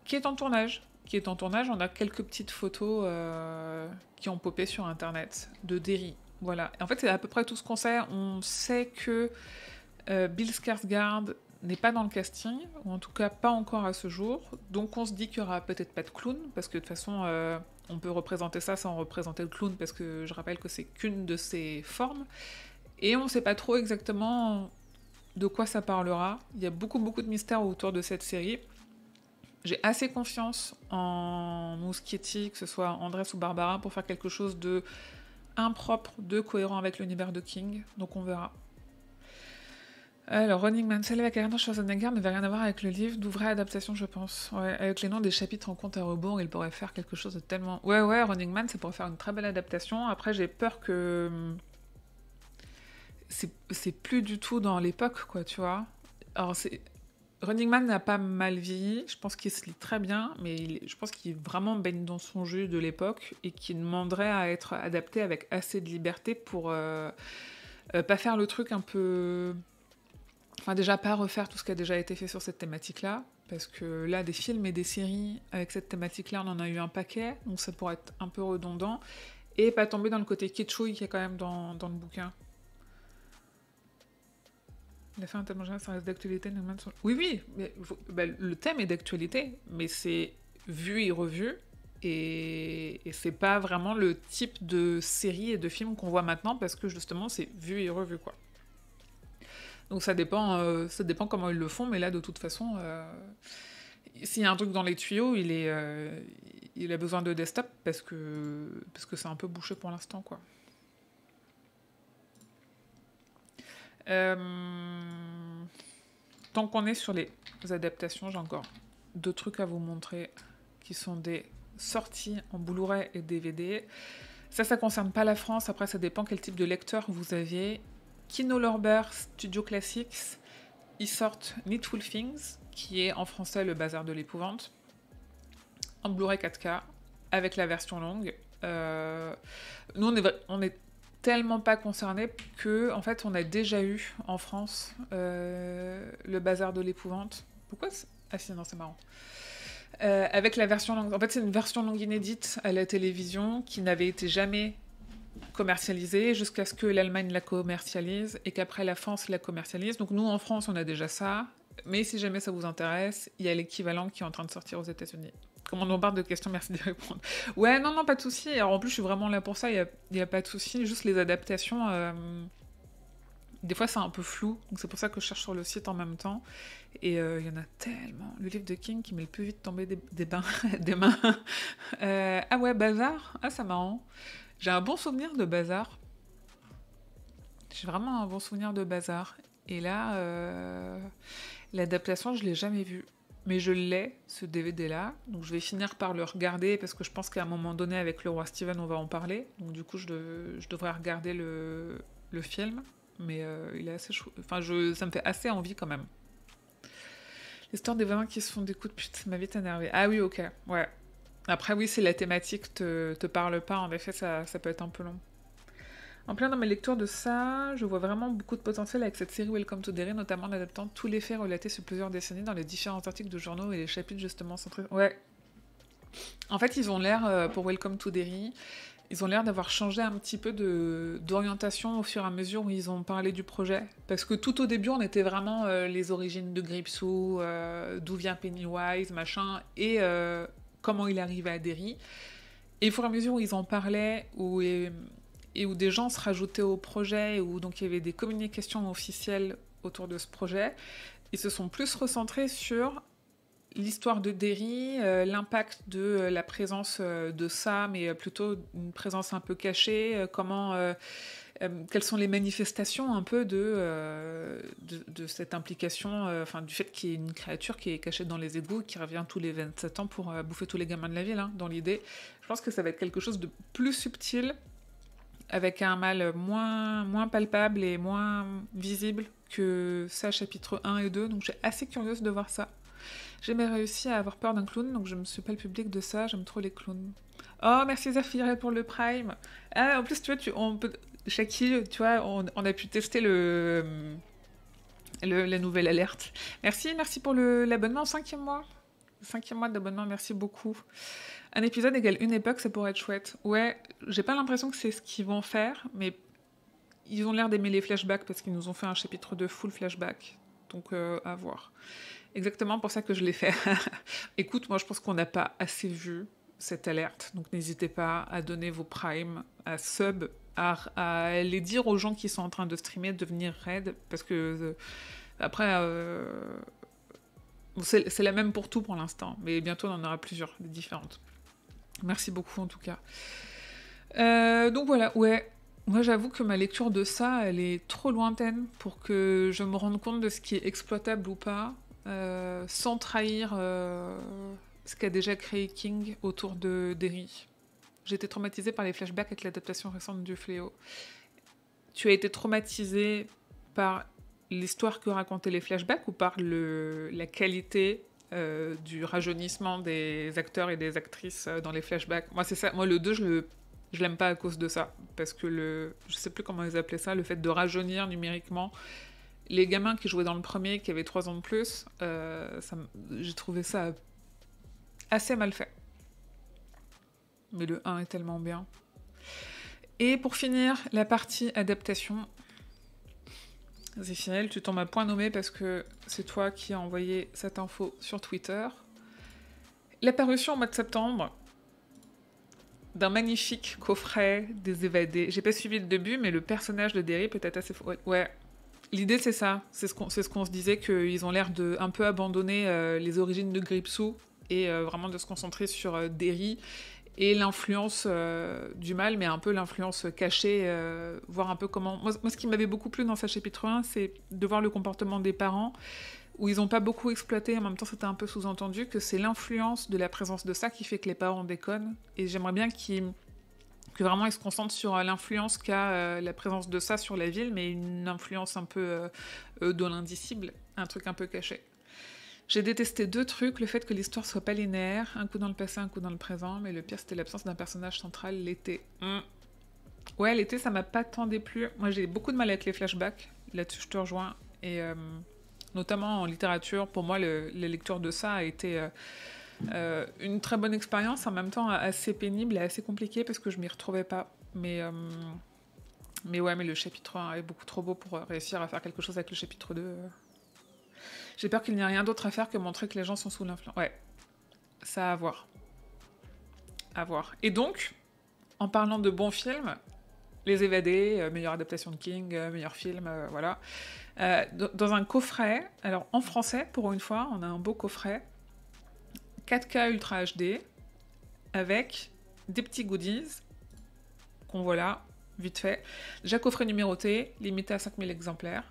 qui est en tournage. On a quelques petites photos qui ont popé sur Internet de Derry. Voilà. Et en fait, c'est à peu près tout ce qu'on sait. On sait que Bill Skarsgård n'est pas dans le casting, ou en tout cas pas encore à ce jour. Donc on se dit qu'il n'y aura peut-être pas de clown, parce que de toute façon, on peut représenter ça sans représenter le clown, parce que je rappelle que c'est qu'une de ses formes. Et on ne sait pas trop exactement de quoi ça parlera. Il y a beaucoup de mystères autour de cette série. J'ai assez confiance en Muschietti, que ce soit Andrés ou Barbara, pour faire quelque chose de impropre, de cohérent avec l'univers de King. Donc on verra. Alors, Running Man, celle avec Arnold Schwarzenegger ne va rien avoir avec le livre, d'ouvrir adaptation, je pense. Ouais, avec les noms des chapitres en compte à rebours, il pourrait faire quelque chose de tellement... Ouais, Running Man, c'est pour faire une très belle adaptation. Après, j'ai peur que... C'est plus du tout dans l'époque, quoi, tu vois. Alors, Running Man n'a pas mal vieilli, je pense qu'il se lit très bien, mais je pense qu'il vraiment baigne dans son jus de l'époque et qu'il demanderait à être adapté avec assez de liberté pour pas faire le truc un peu... Enfin, déjà, pas refaire tout ce qui a déjà été fait sur cette thématique-là, parce que là, des films et des séries avec cette thématique-là, on en a eu un paquet, donc ça pourrait être un peu redondant, et pas tomber dans le côté kitschouille qu'il y a quand même dans le bouquin. La fin tellement générale, ça reste d'actualité. Oui, mais, le thème est d'actualité, mais c'est vu et revu, et c'est pas vraiment le type de série et de film qu'on voit maintenant, parce que justement, c'est vu et revu, quoi. Donc ça dépend comment ils le font, mais là, de toute façon, s'il y a un truc dans les tuyaux, il a besoin de desktop, parce que c'est un peu bouché pour l'instant, quoi. Tant qu'on est sur les adaptations, j'ai encore 2 trucs à vous montrer qui sont des sorties en Blu-ray et DVD. Ça concerne pas la France, après ça dépend quel type de lecteur vous aviez. Kino Lorber Studio Classics, ils sortent Needful Things, qui est en français Le Bazar de l'Épouvante, en Blu-ray 4K, avec la version longue. Nous, on est tellement pas concernés que, en fait, on a déjà eu en France Le Bazar de l'Épouvante. Pourquoi Ah si, non, c'est marrant. Avec la version longue. En fait, c'est une version longue inédite à la télévision qui n'avait été jamais commercialisée jusqu'à ce que l'Allemagne la commercialise et qu'après la France la commercialise. Donc nous, en France, on a déjà ça. Mais si jamais ça vous intéresse, il y a l'équivalent qui est en train de sortir aux États-Unis. Comme on bombarde de questions, merci d'y répondre. Ouais, non, pas de souci. Alors en plus, je suis vraiment là pour ça, il n'y a pas de souci. Juste les adaptations, Des fois, c'est un peu flou, donc c'est pour ça que je cherche sur le site en même temps. Et il y en a tellement. Le livre de King qui met le plus vite tomber des mains. Ah ouais, Bazar. Ah, c'est marrant. J'ai un bon souvenir de Bazar. J'ai vraiment un bon souvenir de Bazar. Et là, l'adaptation, je l'ai jamais vue. Mais je l'ai, ce DVD-là. Donc je vais finir par le regarder parce que je pense qu'à un moment donné, avec le roi Steven, on va en parler. Donc du coup, je devrais regarder le film. Mais il est assez chou. Enfin, ça me fait assez envie quand même. L'histoire des voisins qui se font des coups de pute, ça m'a vite énervé. Ah oui, ok, ouais. Après, oui, si la thématique te parle pas, en effet, ça peut être un peu long. En plein dans mes lectures de ça, je vois vraiment beaucoup de potentiel avec cette série Welcome to Derry, notamment en adaptant tous les faits relatés sur plusieurs décennies dans les différents articles de journaux et les chapitres justement centrés. Ouais. En fait, ils ont l'air, pour Welcome to Derry, ils ont l'air d'avoir changé un petit peu d'orientation au fur et à mesure où ils ont parlé du projet. Parce que tout au début, on était vraiment les origines de Gripsou, d'où vient Pennywise, machin, et comment il est arrivé à Derry. Et au fur et à mesure où ils en parlaient, et où des gens se rajoutaient au projet, où donc il y avait des communications officielles autour de ce projet, ils se sont plus recentrés sur l'histoire de Derry, l'impact de la présence de ça, mais plutôt une présence un peu cachée, quelles sont les manifestations un peu de cette implication, enfin du fait qu'il y ait une créature qui est cachée dans les égouts, qui revient tous les 27 ans pour bouffer tous les gamins de la ville, hein, dans l'idée. Je pense que ça va être quelque chose de plus subtil, avec un mal moins palpable et moins visible que ça, chapitre 1 et 2, donc j'ai assez curieuse de voir ça. J'ai jamais réussi à avoir peur d'un clown, donc je ne suis pas le public de ça, j'aime trop les clowns. Oh, merci Zafiré pour le Prime. Ah, en plus, tu vois, on peut... Shaki, tu vois, on a pu tester la nouvelle alerte. Merci pour l'abonnement, 5e mois. 5e mois d'abonnement, merci beaucoup. Un épisode égale une époque, ça pourrait être chouette. Ouais, j'ai pas l'impression que c'est ce qu'ils vont faire, mais ils ont l'air d'aimer les flashbacks parce qu'ils nous ont fait un chapitre de full flashback. Donc, à voir. Exactement pour ça que je l'ai fait. Écoute, moi je pense qu'on n'a pas assez vu cette alerte, donc n'hésitez pas à donner vos primes, à sub, à aller dire aux gens qui sont en train de streamer de venir raid, parce que après, c'est la même pour tout pour l'instant, mais bientôt on en aura plusieurs, des différentes. Merci beaucoup en tout cas. Donc voilà, ouais. Moi, j'avoue que ma lecture de ça, elle est trop lointaine pour que je me rende compte de ce qui est exploitable ou pas, sans trahir ce qu'a déjà créé King autour de Derry. J'ai été traumatisée par les flashbacks avec l'adaptation récente du Fléau. Tu as été traumatisée par l'histoire que racontaient les flashbacks ou par la qualité du rajeunissement des acteurs et des actrices dans les flashbacks? Moi, c'est ça. Moi, le 2, je l'aime pas à cause de ça. Parce que je sais plus comment ils appelaient ça, le fait de rajeunir numériquement. Les gamins qui jouaient dans le premier, qui avaient 3 ans de plus, j'ai trouvé ça assez mal fait. Mais le 1 est tellement bien. Et pour finir, la partie adaptation. Zéphirel, tu tombes à point nommé parce que c'est toi qui as envoyé cette info sur Twitter. La parution au mois de septembre d'un magnifique coffret des évadés. J'ai pas suivi le début, mais le personnage de Derry peut être assez fou. Ouais. L'idée, c'est ça. C'est ce qu'on se disait, qu'ils ont l'air de un peu abandonner les origines de Gripsou et vraiment de se concentrer sur Derry et l'influence du mal, mais un peu l'influence cachée, voir un peu comment... Moi, ce qui m'avait beaucoup plu dans ce chapitre 1, c'est de voir le comportement des parents, où ils n'ont pas beaucoup exploité, en même temps c'était un peu sous-entendu, que c'est l'influence de la présence de ça qui fait que les parents déconnent, et j'aimerais bien que vraiment ils se concentrent sur l'influence qu'a la présence de ça sur la ville, mais une influence un peu de l'indicible, un truc un peu caché. J'ai détesté 2 trucs, le fait que l'histoire soit pas linéaire, un coup dans le passé, un coup dans le présent, mais le pire c'était l'absence d'un personnage central, l'été. Ouais, l'été ça m'a pas tant déplu. Moi j'ai beaucoup de mal avec les flashbacks, là-dessus je te rejoins, et notamment en littérature, pour moi la lecture de ça a été une très bonne expérience, en même temps assez pénible et assez compliquée parce que je m'y retrouvais pas. Mais ouais, mais le chapitre 1 est beaucoup trop beau pour réussir à faire quelque chose avec le chapitre 2. J'ai peur qu'il n'y ait rien d'autre à faire que montrer que les gens sont sous l'influence. Ouais, ça à voir. À voir. Et donc, en parlant de bons films, Les Évadés, meilleure adaptation de King, meilleur film, voilà. Dans un coffret, alors en français, pour une fois, on a un beau coffret, 4K Ultra HD, avec des petits goodies, qu'on voit là, vite fait. Déjà coffret numéroté, limité à 5000 exemplaires.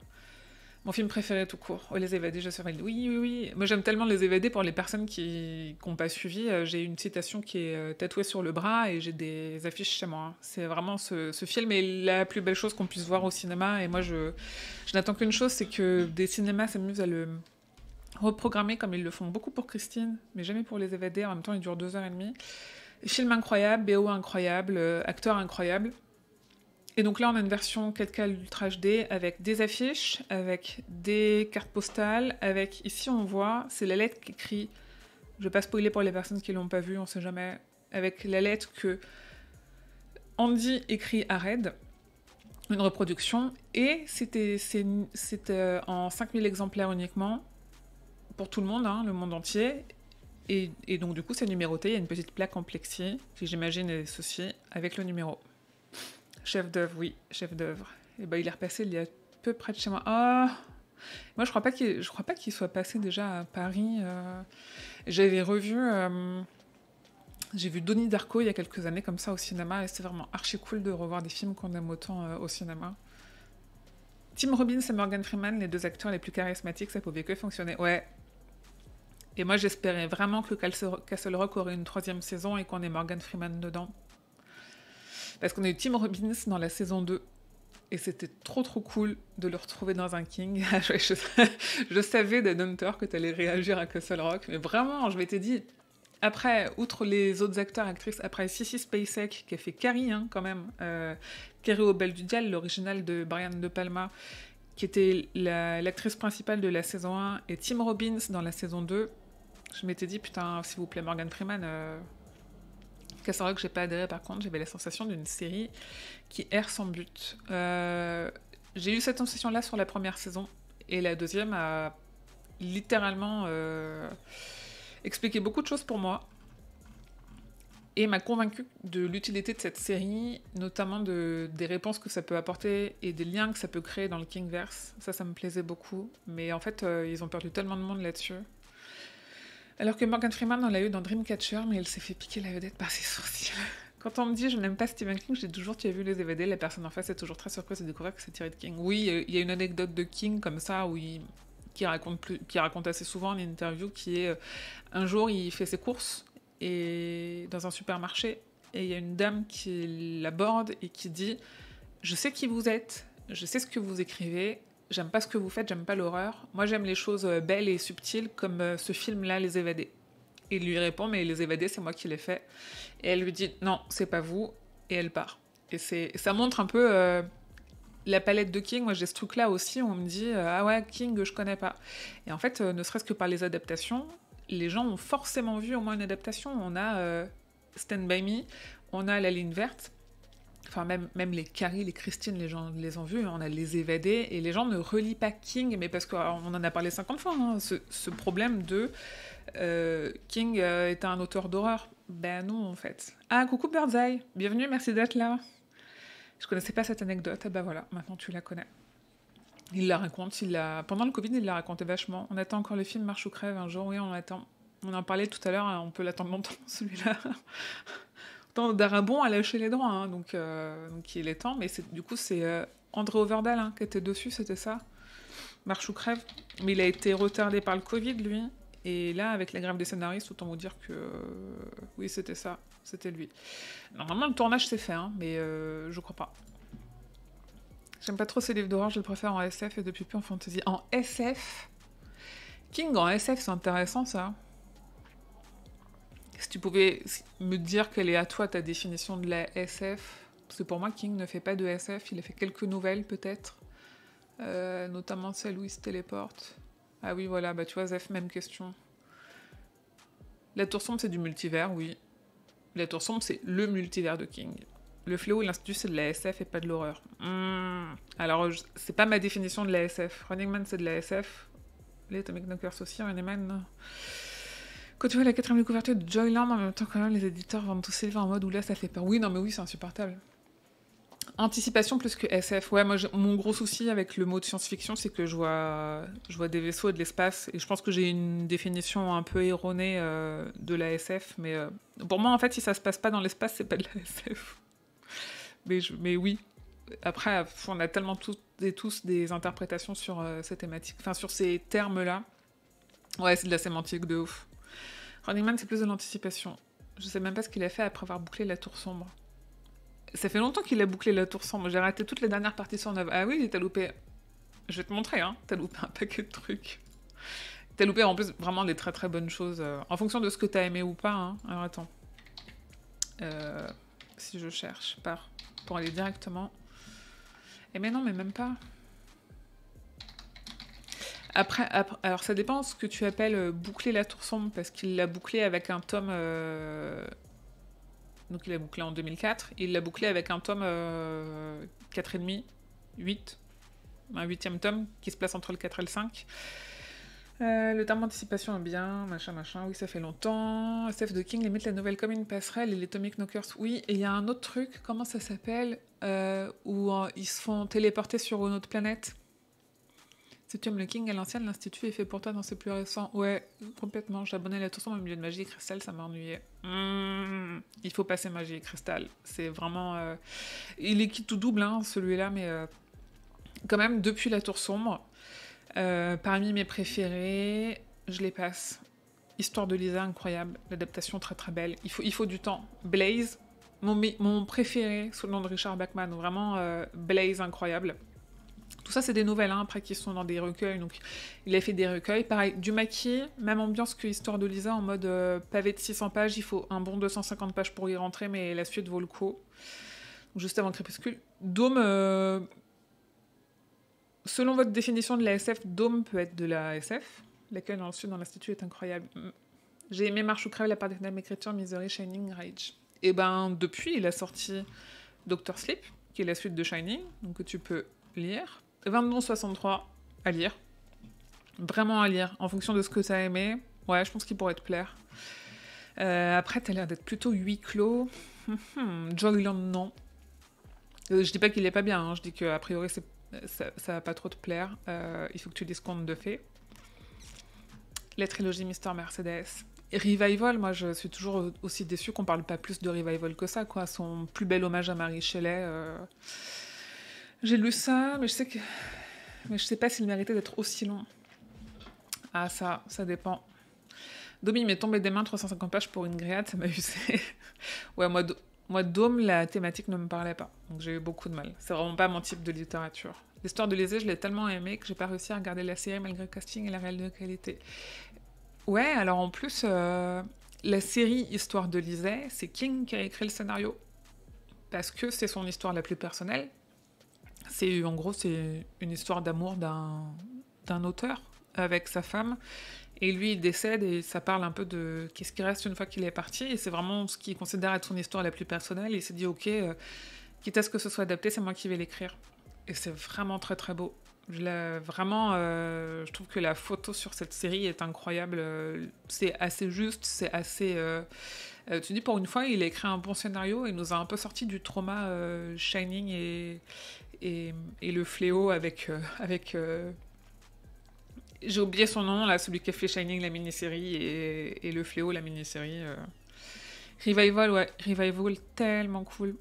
Mon film préféré tout court. Oh, Les Évadés, je serais... Oui, oui, oui. Moi, j'aime tellement Les Évadés pour les personnes qui n'ont pas suivi. J'ai une citation qui est tatouée sur le bras et j'ai des affiches chez moi. C'est vraiment ce film est la plus belle chose qu'on puisse voir au cinéma. Et moi, je n'attends qu'une chose, c'est que des cinémas s'amusent à le reprogrammer comme ils le font beaucoup pour Christine, mais jamais pour Les Évadés. En même temps, il dure 2h30. Film incroyable, BO incroyable, acteur incroyable. Et donc là, on a une version 4K Ultra HD avec des affiches, avec des cartes postales, avec... Ici, on voit, c'est la lettre qui écrit... Je vais pas spoiler pour les personnes qui l'ont pas vu, on sait jamais. Avec la lettre que Andy écrit à Red, une reproduction, et c'était en 5000 exemplaires uniquement, pour tout le monde, hein, le monde entier. Et donc, du coup, c'est numéroté, il y a une petite plaque en plexi, qui j'imagine est ceci, avec le numéro. Chef d'œuvre, oui, chef d'œuvre. Et ben il est repassé il y a peu près de chez moi. Ah, moi je crois pas qu'il soit passé déjà à Paris. J'avais revu, j'ai vu Donnie Darko il y a quelques années comme ça au cinéma et c'est vraiment archi cool de revoir des films qu'on aime autant au cinéma. Tim Robbins et Morgan Freeman, les deux acteurs les plus charismatiques, ça pouvait que fonctionner. Ouais. Et moi j'espérais vraiment que Castle Rock aurait une 3e saison et qu'on ait Morgan Freeman dedans. Parce qu'on a eu Tim Robbins dans la saison 2. Et c'était trop cool de le retrouver dans un King. Je savais d'Ed Hunter que t'allais réagir à Castle Rock. Mais vraiment, je m'étais dit... Après, outre les autres acteurs, actrices, après Sissy Spacek, qui a fait Carrie, hein, quand même. Carrie au Bel du Dial, l'original de Brian De Palma, qui était l'actrice principale de la saison 1, et Tim Robbins dans la saison 2. Je m'étais dit, putain, s'il vous plaît, Morgan Freeman... Castle Rock, j'ai pas adhéré par contre, j'avais la sensation d'une série qui erre sans but. J'ai eu cette sensation-là sur la première saison, et la deuxième a littéralement expliqué beaucoup de choses pour moi, et m'a convaincue de l'utilité de cette série, notamment des réponses que ça peut apporter, et des liens que ça peut créer dans le Kingverse. Ça me plaisait beaucoup, mais en fait, ils ont perdu tellement de monde là-dessus. Alors que Morgan Freeman, on l'a eu dans Dreamcatcher, mais il s'est fait piquer la vedette par ses sourcils. Quand on me dit « je n'aime pas Stephen King », j'ai toujours « tu as vu Les Évadés », la personne en face est toujours très surprise de découvrir que c'est tiré de King. Oui, il y a une anecdote de King comme ça, qui raconte assez souvent en interview, qui est un jour, il fait ses courses dans un supermarché, et il y a une dame qui l'aborde et qui dit « je sais qui vous êtes, je sais ce que vous écrivez, j'aime pas ce que vous faites, j'aime pas l'horreur. Moi, j'aime les choses belles et subtiles, comme ce film-là, Les Évadés. » Et il lui répond, mais Les Évadés, c'est moi qui l'ai fait. Et elle lui dit, non, c'est pas vous. Et elle part. Et ça montre un peu la palette de King. Moi, j'ai ce truc-là aussi, où on me dit, ah ouais, King, je connais pas. Et en fait, ne serait-ce que par les adaptations, les gens ont forcément vu au moins une adaptation. On a Stand By Me, on a La Ligne Verte. Enfin, même les Carrie, les Christine, les gens les ont vus, on a Les Évadés, et les gens ne relient pas King, mais parce qu'on en a parlé 50 fois, hein, ce problème de King est un auteur d'horreur. Ben non, en fait. Ah, coucou Birdseye, bienvenue, merci d'être là. Je connaissais pas cette anecdote, et ben voilà, maintenant tu la connais. Il la raconte, pendant le Covid, il la racontait vachement. On attend encore le film Marche ou crève un jour, oui, on l'attend. On en parlait tout à l'heure, on peut l'attendre longtemps, celui-là. Darabon a lâché les droits, hein, donc il est temps, mais du coup c'est André Overdahl hein, qui était dessus, c'était ça, Marche ou crève, mais il a été retardé par le Covid lui, et là avec la grève des scénaristes, autant vous dire que oui c'était ça, c'était lui. Normalement le tournage s'est fait, hein, mais je crois pas. J'aime pas trop ces livres d'horreur, je les préfère en SF et depuis peu en fantasy. En SF King en SF c'est intéressant ça. Si tu pouvais me dire quelle est à toi ta définition de la SF, parce que pour moi, King ne fait pas de SF, il a fait quelques nouvelles peut-être, notamment celle où il se téléporte. Ah oui, voilà, bah tu vois, Zef, même question. La Tour Sombre, c'est du multivers, oui. La Tour Sombre, c'est le multivers de King. Le Fléau et l'Institut, c'est de la SF et pas de l'horreur. Alors, c'est pas ma définition de la SF. Running Man, c'est de la SF. Les Atomic Knockers aussi, Running Man... Quand tu vois la 4ème couverture de Joyland, en même temps, quand même, les éditeurs vendent tous ces livres en mode où là, ça fait peur. Oui, non, mais oui, c'est insupportable. Anticipation plus que SF. Ouais, moi, mon gros souci avec le mot de science-fiction, c'est que je vois des vaisseaux et de l'espace. Et je pense que j'ai une définition un peu erronée de la SF. Mais pour moi, en fait, si ça se passe pas dans l'espace, c'est pas de la SF. Mais oui. Après, on a tellement toutes et tous des interprétations sur ces thématiques. Enfin, sur ces termes-là. Ouais, c'est de la sémantique de ouf. Running Man, c'est plus de l'anticipation. Je sais même pas ce qu'il a fait après avoir bouclé La Tour Sombre. Ça fait longtemps qu'il a bouclé La Tour Sombre. J'ai raté toutes les dernières parties sur 9. Ah oui, t'as loupé. Je vais te montrer, hein. T'as loupé un paquet de trucs. T'as loupé en plus vraiment des très très bonnes choses. En fonction de ce que t'as aimé ou pas. Hein. Alors attends. Si je cherche, pour aller directement. Eh mais non, mais même pas. Après, alors ça dépend ce que tu appelles boucler La Tour Sombre, parce qu'il l'a bouclé avec un tome. Donc il l'a bouclé en 2004. Et il l'a bouclé avec un tome 4,5, 8. Un 8e tome qui se place entre le 4 et le 5. Le terme d'anticipation est bien, machin, oui, ça fait longtemps. SF de King limite la nouvelle comme une passerelle et les Atomic Knockers, oui. Et il y a un autre truc, comment ça s'appelle où ils se font téléporter sur une autre planète. Si tu aimes le King à l'ancienne, l'Institut est fait pour toi dans ses plus récents. Ouais, complètement. J'abonnais à la tour au milieu de Magie et Cristal, ça m'ennuyait. Il faut passer Magie et Cristal. C'est vraiment... Il est qui tout double, hein, celui-là, mais quand même, depuis la Tour Sombre, parmi mes préférés, je les passe. Histoire de Lisa, incroyable. L'adaptation très très belle. Il faut du temps. Blaze, mon préféré sous le nom de Richard Bachman. Vraiment, Blaze, incroyable. Tout ça, c'est des nouvelles, hein, après qui sont dans des recueils. Donc, il a fait des recueils. Pareil, du maquis, même ambiance que Histoire de Lisa, en mode pavé de 600 pages. Il faut un bon 250 pages pour y rentrer, mais la suite vaut le coup. Juste avant Crépuscule. Dôme, selon votre définition de la SF, Dôme peut être de la SF. L'accueil dans le sud, dans l'Institut, est incroyable. J'ai aimé Marche ou crève, La part des ténèbres, Écriture, Misery, Shining, Rage. Et ben, depuis, il a sorti Doctor Sleep, qui est la suite de Shining, donc que tu peux lire. 22-63 à lire. Vraiment à lire. En fonction de ce que tu as aimé, ouais, je pense qu'il pourrait te plaire. Après, t'as l'air d'être plutôt huis clos. Joyland, non. Je dis pas qu'il est pas bien, hein. Je dis qu'a priori, ça va pas trop te plaire. Il faut que tu lises Contes de Fées. La trilogie Mister Mercedes. Et Revival, moi, je suis toujours aussi déçue qu'on parle pas plus de Revival que ça, quoi. Son plus bel hommage à Marie Shelley. J'ai lu ça, mais je sais pas s'il méritait d'être aussi long. Ah, ça dépend. Domi m'est tombé des mains 350 pages pour une gréade, ça m'a usé. Ouais, moi, Dôme, la thématique ne me parlait pas. Donc j'ai eu beaucoup de mal. C'est vraiment pas mon type de littérature. L'histoire de Lysée, je l'ai tellement aimée que j'ai pas réussi à regarder la série malgré le casting et la réelle de qualité. Ouais, alors en plus, la série Histoire de Lysée, c'est King qui a écrit le scénario. Parce que c'est son histoire la plus personnelle. En gros, c'est une histoire d'amour d'un auteur avec sa femme. Et lui, il décède et ça parle un peu de qu'est-ce qui reste une fois qu'il est parti. Et c'est vraiment ce qu'il considère être son histoire la plus personnelle. Et il s'est dit, ok, quitte à ce que ce soit adapté, c'est moi qui vais l'écrire. Et c'est vraiment très très beau. Je trouve que la photo sur cette série est incroyable. C'est assez juste, c'est assez... tu dis, pour une fois, il a écrit un bon scénario. Il nous a un peu sorti du trauma Shining et le fléau avec... J'ai oublié son nom, là, celui qui a fait Shining, la mini-série, et le fléau, la mini-série. Revival, ouais. Revival, tellement cool.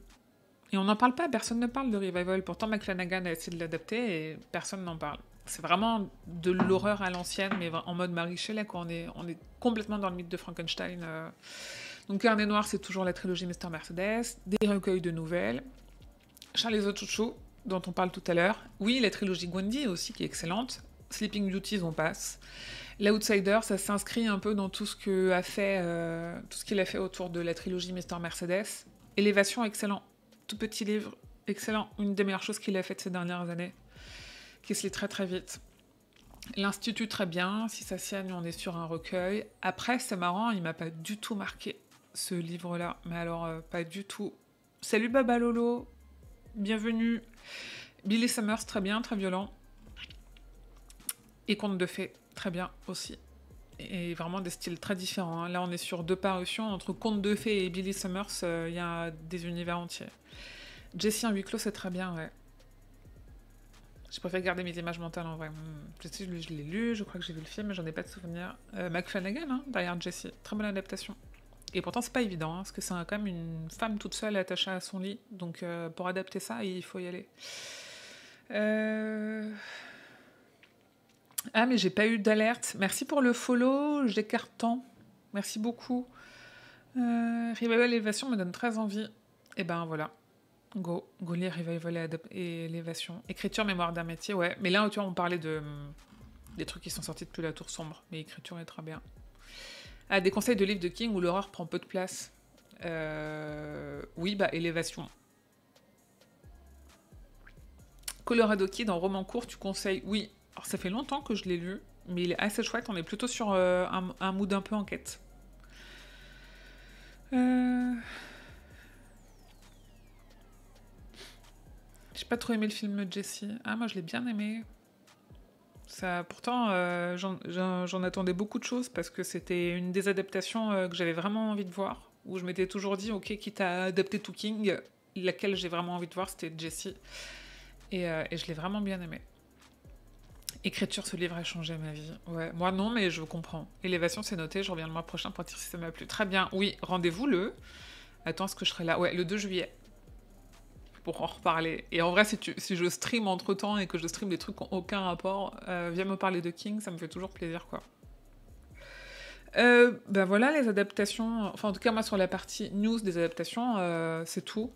Et on n'en parle pas, personne ne parle de Revival. Pourtant, McFlanagan a essayé de l'adapter et personne n'en parle. C'est vraiment de l'horreur à l'ancienne, mais en mode Mary Shelley, quoi. On est complètement dans le mythe de Frankenstein. Donc, Carnet Noir, c'est toujours la trilogie Mister Mercedes. Des recueils de nouvelles. Charlie the Chouchou, dont on parle tout à l'heure. Oui, la trilogie Gwendy aussi, qui est excellente. Sleeping Beauties, on passe. L'Outsider, ça s'inscrit un peu dans tout ce qu'il a fait autour de la trilogie Mister Mercedes. Élévation, excellent. Tout petit livre, excellent. Une des meilleures choses qu'il a faites ces dernières années, qui se lit très très vite. L'Institut, très bien. Si ça sienne, on est sur un recueil. Après, c'est marrant, il m'a pas du tout marqué, ce livre-là. Mais alors, pas du tout. Salut Baba Lolo, bienvenue. Billy Summers, très bien, très violent. Et Contes de Fées, très bien aussi. Et vraiment des styles très différents. Hein. Là, on est sur 2 parutions. Entre Contes de Fées et Billy Summers, il y a des univers entiers. Jessie en huis clos, c'est très bien, ouais. Je préfère garder mes images mentales en vrai. Jessie, je l'ai lu, je crois que j'ai vu le film, mais j'en ai pas de souvenir. McFlanagan, hein, derrière Jessie. Très bonne adaptation. Et pourtant, c'est pas évident, hein, parce que c'est quand même une femme toute seule attachée à son lit. Donc, pour adapter ça, il faut y aller. Ah, mais j'ai pas eu d'alerte. Merci pour le follow, j'écarte tant. Merci beaucoup. Revival Élévation me donne très envie. Et ben voilà. Go lire Revival et Élévation. Écriture, mémoire d'un métier, ouais. Mais là, tu vois, on parlait des trucs qui sont sortis depuis La Tour Sombre. Mais écriture est très bien. Ah, des conseils de livres de King où l'horreur prend peu de place. Oui, bah, Élévation. Colorado Kid en roman court, tu conseilles? Oui. Alors, ça fait longtemps que je l'ai lu, mais il est assez chouette. On est plutôt sur un mood un peu enquête. J'ai pas trop aimé le film de Jessie. Ah, moi, je l'ai bien aimé. Ça, pourtant, j'en attendais beaucoup de choses parce que c'était une des adaptations que j'avais vraiment envie de voir. Où je m'étais toujours dit, ok, quitte à adapter To King, laquelle j'ai vraiment envie de voir, c'était Jessie. Et je l'ai vraiment bien aimé. Écriture, ce livre a changé ma vie. Ouais, moi non, mais je comprends. Élévation, c'est noté, je reviens le mois prochain pour dire si ça m'a plu. Très bien, oui, rendez-vous le... Attends, est-ce que je serai là? Ouais, le 2 juillet. Pour en reparler. Et en vrai, si je stream entre-temps et que je stream des trucs qui n'ont aucun rapport, viens me parler de King, ça me fait toujours plaisir, quoi. Ben voilà, les adaptations... Enfin, en tout cas, moi, sur la partie news des adaptations, c'est tout.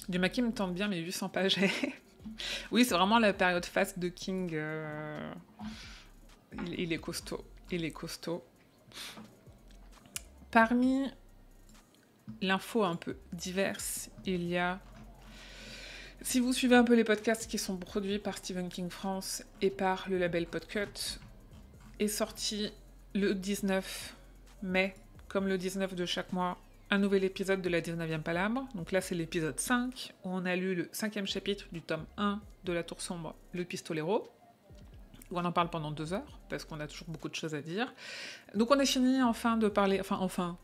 Du Maki me tente bien, mais 800 pages. Oui, c'est vraiment la période face de King. Il est costaud. Il est costaud. Parmi l'info un peu diverse, il y a... Si vous suivez un peu les podcasts qui sont produits par Stephen King France et par le label Podcut, est sorti le 19 mai, comme le 19 de chaque mois, un nouvel épisode de la 19e Palabre. Donc là, c'est l'épisode 5, où on a lu le 5e chapitre du tome 1 de La Tour Sombre, Le Pistolero, où on en parle pendant 2 heures, parce qu'on a toujours beaucoup de choses à dire. Donc on a fini enfin de parler... Enfin,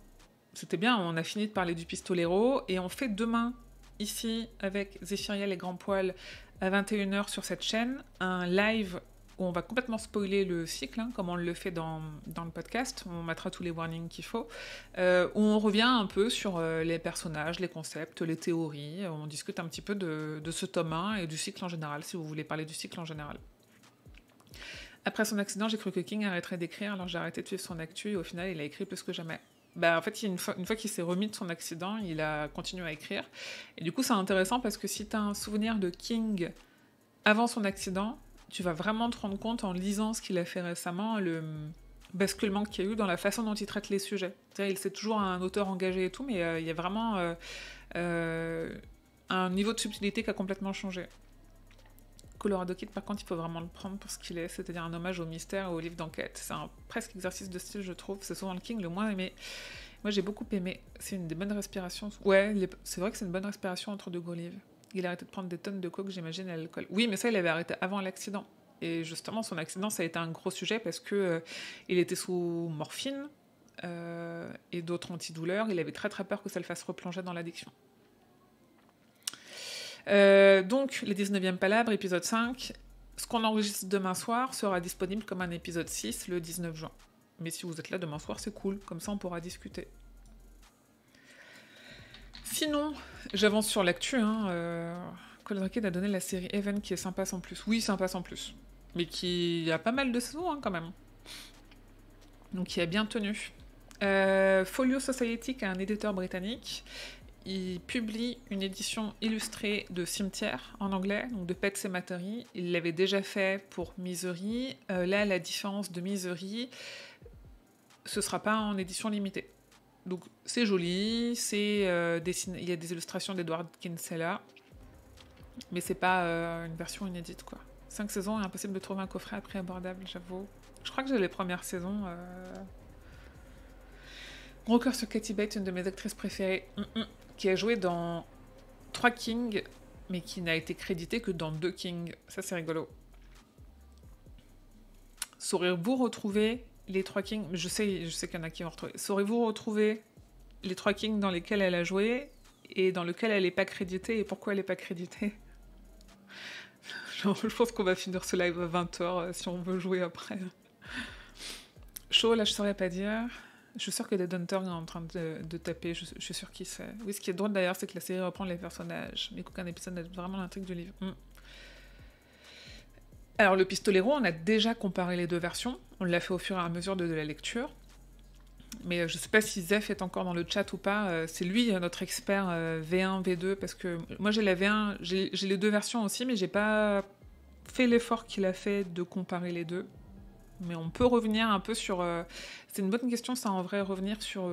c'était bien, on a fini de parler du Pistolero, et on fait demain, ici, avec Zéphiriel et Grand Poil, à 21h sur cette chaîne, un live où on va complètement spoiler le cycle, hein, comme on le fait dans le podcast, on mettra tous les warnings qu'il faut, où on revient un peu sur les personnages, les concepts, les théories, on discute un petit peu de ce tome 1 et du cycle en général, si vous voulez parler du cycle en général. Après son accident, j'ai cru que King arrêterait d'écrire, alors j'ai arrêté de suivre son actu, et au final, il a écrit plus que jamais. Bah, en fait, une fois qu'il s'est remis de son accident, il a continué à écrire. Et du coup, c'est intéressant parce que si tu as un souvenir de King avant son accident, tu vas vraiment te rendre compte en lisant ce qu'il a fait récemment, le basculement qu'il y a eu dans la façon dont il traite les sujets. C'est-à-dire, c'est toujours un auteur engagé et tout, mais il y a vraiment un niveau de subtilité qui a complètement changé. Colorado Kid, par contre, il faut vraiment le prendre pour ce qu'il est, c'est-à-dire un hommage au mystère et au livre d'enquête. C'est un presque exercice de style, je trouve. C'est souvent le King le moins aimé. Moi, j'ai beaucoup aimé. C'est une des bonnes respirations. Ouais, c'est vrai que c'est une bonne respiration entre deux gros livres. Il a arrêté de prendre des tonnes de coke, j'imagine, à l'alcool. Oui, mais ça, il avait arrêté avant l'accident. Et justement, son accident, ça a été un gros sujet parce que il était sous morphine et d'autres antidouleurs. Il avait très très peur que ça le fasse replonger dans l'addiction. Donc, les 19e Palabres, épisode 5. Ce qu'on enregistre demain soir sera disponible comme un épisode 6 le 19 juin. Mais si vous êtes là demain soir, c'est cool. Comme ça, on pourra discuter. Sinon, j'avance sur l'actu. Colorado Kid a donné la série Even qui est sympa sans plus. Oui, sympa sans plus. Mais qui a pas mal de saisons quand même. Donc, qui a bien tenu. Folio Society, qui est un éditeur britannique, il publie une édition illustrée de Cimetière en anglais, donc de Pet Sematary. Il l'avait déjà fait pour Misery. Là, la différence de Misery, ce sera pas en édition limitée. Donc c'est joli, il y a des illustrations d'Edward Kinsella, mais c'est pas une version inédite, quoi. 5 saisons, impossible de trouver un coffret à prix abordable, j'avoue. Je crois que j'ai les premières saisons. Gros cœur sur Katie Bates, une de mes actrices préférées, qui a joué dans 3 Kings, mais qui n'a été créditée que dans 2 Kings. Ça, c'est rigolo. Saurez-vous retrouver les 3 Kings? Je sais qu'il y en a qui vont retrouver. Saurez-vous retrouver les 3 Kings dans lesquels elle a joué et dans lequel elle n'est pas créditée. Et pourquoi elle n'est pas créditée? Genre, je pense qu'on va finir ce live à 20h si on veut jouer après. Chaud, là je saurais pas dire. Je suis sûre que Dead Hunter est en train de taper, je suis sûre qu'il sait. Oui, ce qui est drôle d'ailleurs, c'est que la série reprend les personnages, mais qu'aucun épisode n'a vraiment l'intrigue du livre. Alors, le Pistolero, on a déjà comparé les deux versions. On l'a fait au fur et à mesure de la lecture. Mais je sais pas si Zef est encore dans le chat ou pas. C'est lui, notre expert V1, V2, parce que moi j'ai la V1, j'ai les deux versions aussi, mais j'ai pas fait l'effort qu'il a fait de comparer les deux. Mais on peut revenir un peu sur... c'est une bonne question, ça, en vrai, revenir sur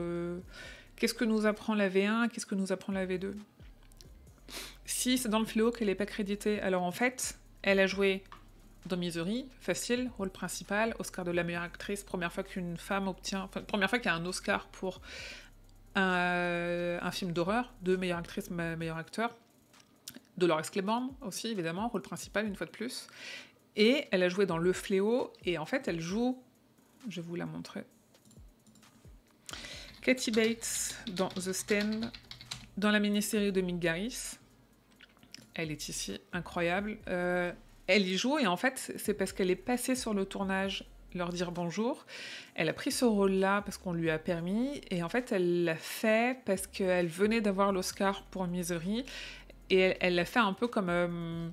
qu'est-ce que nous apprend la V1, qu'est-ce que nous apprend la V2. Si c'est dans le fléau qu'elle n'est pas créditée, alors en fait, elle a joué dans Misery, facile, rôle principal, Oscar de la meilleure actrice, première fois qu'une femme obtient... Enfin, première fois qu'il y a un Oscar pour un film d'horreur, de meilleure actrice, meilleur acteur. Dolores Claiborne aussi, évidemment, rôle principal, une fois de plus. Et elle a joué dans Le Fléau, et en fait, elle joue... Je vais vous la montrer. Kathy Bates dans The Stand, dans la mini-série de Mick Garris. Elle est ici, incroyable. Elle y joue, et en fait, c'est parce qu'elle est passée sur le tournage leur dire bonjour. Elle a pris ce rôle-là parce qu'on lui a permis, et en fait, elle l'a fait parce qu'elle venait d'avoir l'Oscar pour Misery, et elle l'a fait un peu comme...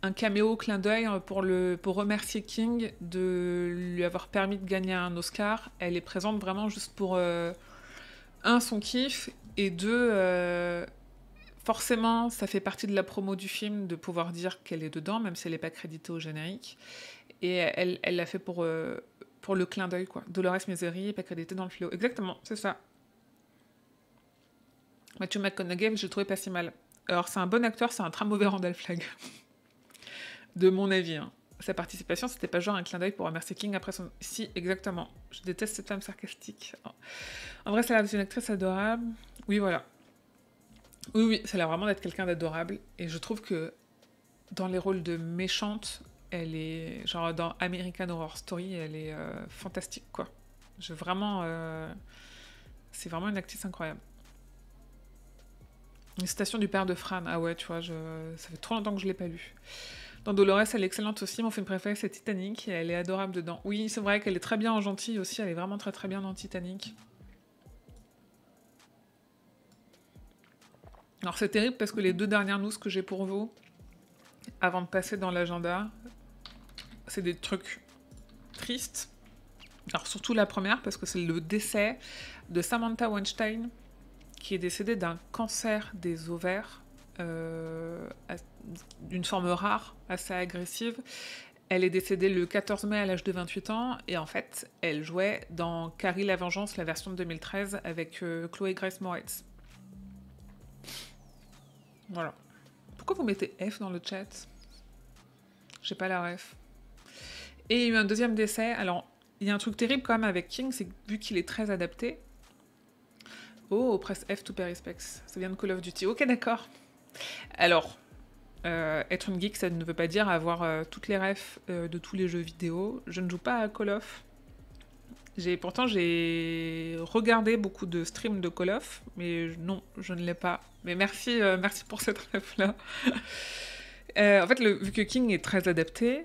un caméo clin d'œil pour remercier King de lui avoir permis de gagner un Oscar. Elle est présente vraiment juste pour, un, son kiff, et deux, forcément, ça fait partie de la promo du film de pouvoir dire qu'elle est dedans, même si elle n'est pas créditée au générique. Et elle l'a fait pour le clin d'œil, quoi. Dolores Misery, pas créditée dans le fléau. Exactement, c'est ça. Matthew McConaughey, je le trouvais pas si mal. Alors, c'est un bon acteur, c'est un très mauvais Randall Flagg. De mon avis, hein. Sa participation, c'était pas genre un clin d'œil pour remercier King après son... Si, exactement. Je déteste cette femme sarcastique. En vrai, ça a l'air d'être une actrice adorable. Oui, voilà. Oui, ça a l'air vraiment d'être quelqu'un d'adorable. Et je trouve que dans les rôles de méchante, elle est... Genre dans American Horror Story, elle est fantastique, quoi. C'est vraiment une actrice incroyable. Une citation du père de Fran. Ah ouais, tu vois, ça fait trop longtemps que je l'ai pas lu. Dans Dolores, elle est excellente aussi. Mon film préféré, c'est Titanic, et elle est adorable dedans. Oui, c'est vrai qu'elle est très bien en gentille aussi. Elle est vraiment très très bien dans Titanic. Alors c'est terrible parce que les deux dernières news que j'ai pour vous, avant de passer dans l'agenda, c'est des trucs tristes. Alors surtout la première, parce que c'est le décès de Samantha Weinstein, qui est décédée d'un cancer des ovaires, d'une forme rare, assez agressive. Elle est décédée le 14 mai à l'âge de 28 ans, et en fait, elle jouait dans Carrie la Vengeance, la version de 2013, avec Chloé Grace Moretz. Voilà. Pourquoi vous mettez F dans le chat? J'ai pas la ref. Et il y a eu un deuxième décès. Alors, il y a un truc terrible quand même avec King, c'est que vu qu'il est très adapté... Oh, presse F to pay respects. Ça vient de Call of Duty. Ok, d'accord. Alors, être une geek, ça ne veut pas dire avoir toutes les refs de tous les jeux vidéo. Je ne joue pas à Call of. Pourtant, j'ai regardé beaucoup de streams de Call of, mais non, je ne l'ai pas. Mais merci pour cette ref-là. En fait, vu que King est très adapté,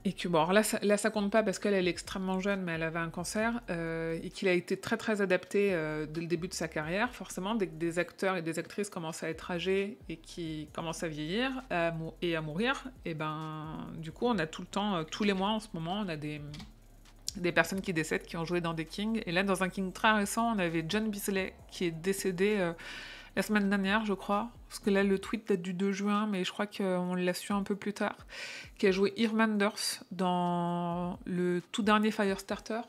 et que, bon, alors là, ça compte pas parce qu'elle est extrêmement jeune, mais elle avait un cancer, et qu'il a été très très adapté dès le début de sa carrière, forcément, dès que des acteurs et des actrices commencent à être âgés et qui commencent à vieillir et à mourir, et ben, du coup, on a tout le temps, tous les mois en ce moment, on a des personnes qui décèdent, qui ont joué dans des Kings. Et là, dans un King très récent, on avait John Bisley, qui est décédé la semaine dernière, je crois. Parce que là, le tweet date du 2 juin, mais je crois qu'on l'a su un peu plus tard. Qui a joué Irmanders dans le tout dernier Firestarter,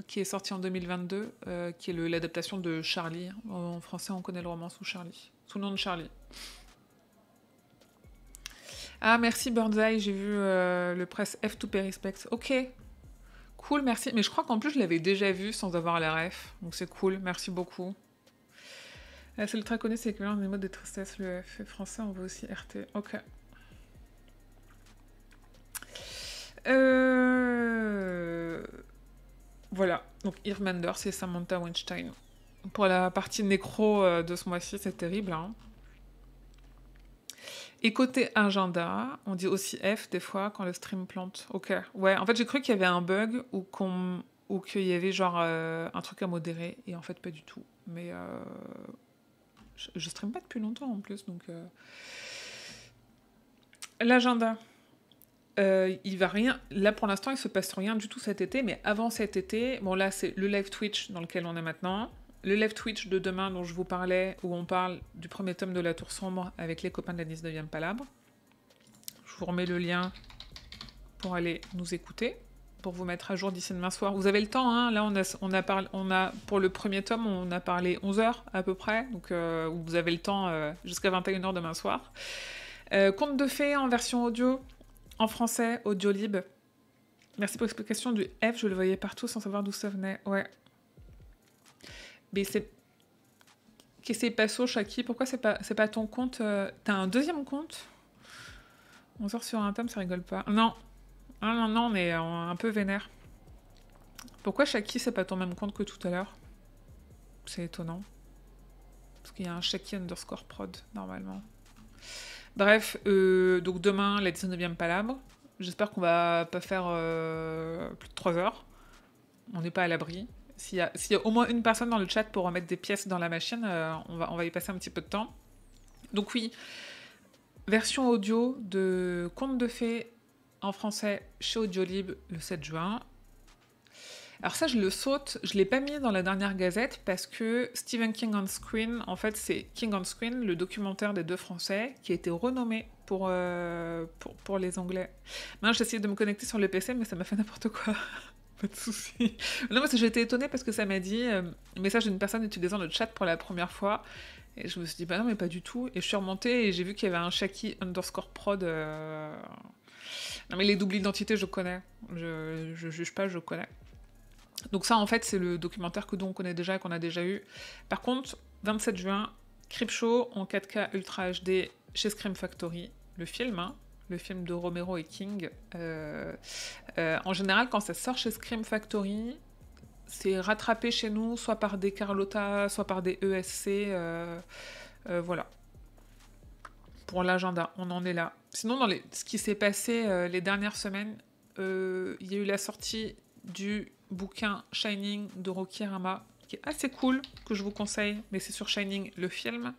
qui est sorti en 2022, qui est l'adaptation de Charlie. En français, on connaît le roman sous le nom de Charlie. Ah, merci Birdseye, j'ai vu le press F to pay respects. Ok. Cool, merci. Mais je crois qu'en plus, je l'avais déjà vu sans avoir la ref. Donc c'est cool, merci beaucoup. C'est le très connu, c'est l'équivalent des mots de tristesse. Le F français, on veut aussi RT. Ok. Voilà. Donc Irmander, c'est Samantha Weinstein. Pour la partie nécro de ce mois-ci, c'est terrible, hein. Et côté agenda, on dit aussi F des fois quand le stream plante. Ok, ouais, en fait j'ai cru qu'il y avait un bug ou qu'il y avait genre un truc à modérer, et en fait pas du tout. Mais je stream pas depuis longtemps en plus, donc... L'agenda. Il va rien... Là pour l'instant il se passe rien du tout cet été, mais avant cet été, bon là c'est le live Twitch dans lequel on est maintenant. Le live Twitch de demain dont je vous parlais, où on parle du premier tome de La Tour Sombre avec les copains de la 19e Palabre. Je vous remets le lien pour aller nous écouter, pour vous mettre à jour d'ici demain soir. Vous avez le temps, hein. Là on a pour le premier tome, on a parlé 11 h à peu près, donc vous avez le temps jusqu'à 21 h demain soir. Conte de fées en version audio, en français, Audiolib. Merci pour l'explication du F, je le voyais partout sans savoir d'où ça venait. Ouais. Mais c'est... Qu'est-ce que c'est pas Shaki? Pourquoi c'est pas ton compte T'as un deuxième compte? On sort sur un tome, ça rigole pas. Non. Ah non, non, on est un peu vénère. Pourquoi Shaki, c'est pas ton même compte que tout à l'heure? C'est étonnant. Parce qu'il y a un Shaki_prod, normalement. Bref, donc demain, la 19e Palabre. J'espère qu'on va pas faire plus de 3 heures. On n'est pas à l'abri. S'il y a au moins une personne dans le chat pour remettre des pièces dans la machine, on va y passer un petit peu de temps. Donc oui, version audio de Conte de fées en français chez Audiolib le 7 juin. Alors ça, je le saute, je ne l'ai pas mis dans la dernière gazette parce que Stephen King on Screen, en fait, c'est King on Screen, le documentaire des 2 Français, qui a été renommé pour les Anglais. Maintenant, j'ai essayé de me connecter sur le PC, mais ça m'a fait n'importe quoi. Pas de souci. Non, parce que j'ai été étonnée parce que ça m'a dit un message d'une personne utilisant le chat pour la première fois. Et je me suis dit, bah non, mais pas du tout. Et je suis remontée et j'ai vu qu'il y avait un Shaki_prod. Non, mais les doubles identités, je connais. Je juge pas, je connais. Donc ça, en fait, c'est le documentaire que on connaît déjà et qu'on a déjà eu. Par contre, 27 juin, Creepshow en 4K Ultra HD chez Scream Factory, le film, hein, le film de Romero et King. En général, quand ça sort chez Scream Factory, c'est rattrapé chez nous, soit par des Carlotta, soit par des ESC. Voilà. Pour l'agenda, on en est là. Sinon, dans ce qui s'est passé les dernières semaines, il y a eu la sortie du bouquin Shining de Rocky Rama, qui est assez cool, que je vous conseille, mais c'est sur Shining, le film,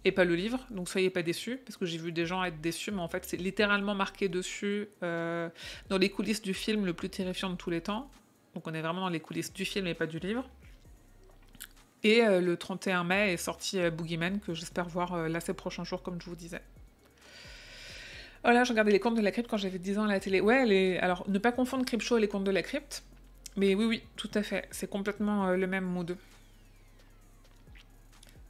et pas le livre, donc soyez pas déçus, parce que j'ai vu des gens être déçus, mais en fait c'est littéralement marqué dessus dans les coulisses du film le plus terrifiant de tous les temps, donc on est vraiment dans les coulisses du film et pas du livre. Et le 31 mai est sorti Boogeyman, que j'espère voir là ces prochains jours, comme je vous disais. Oh là, je regardais les contes de la crypte quand j'avais 10 ans à la télé. Ouais, alors ne pas confondre Creepshow et les contes de la crypte. Mais oui, tout à fait. C'est complètement le même mood.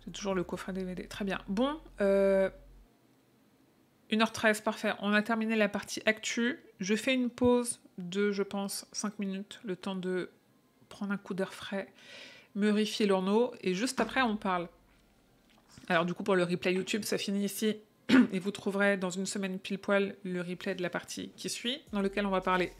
J'ai toujours le coffret DVD. Très bien. Bon, 1h13, parfait. On a terminé la partie actu. Je fais une pause de, je pense, 5 minutes. Le temps de prendre un coup d'air frais, me refier l'orneau. Et juste après, on parle. Alors du coup, pour le replay YouTube, ça finit ici. Et vous trouverez dans une semaine pile poil le replay de la partie qui suit, dans lequel on va parler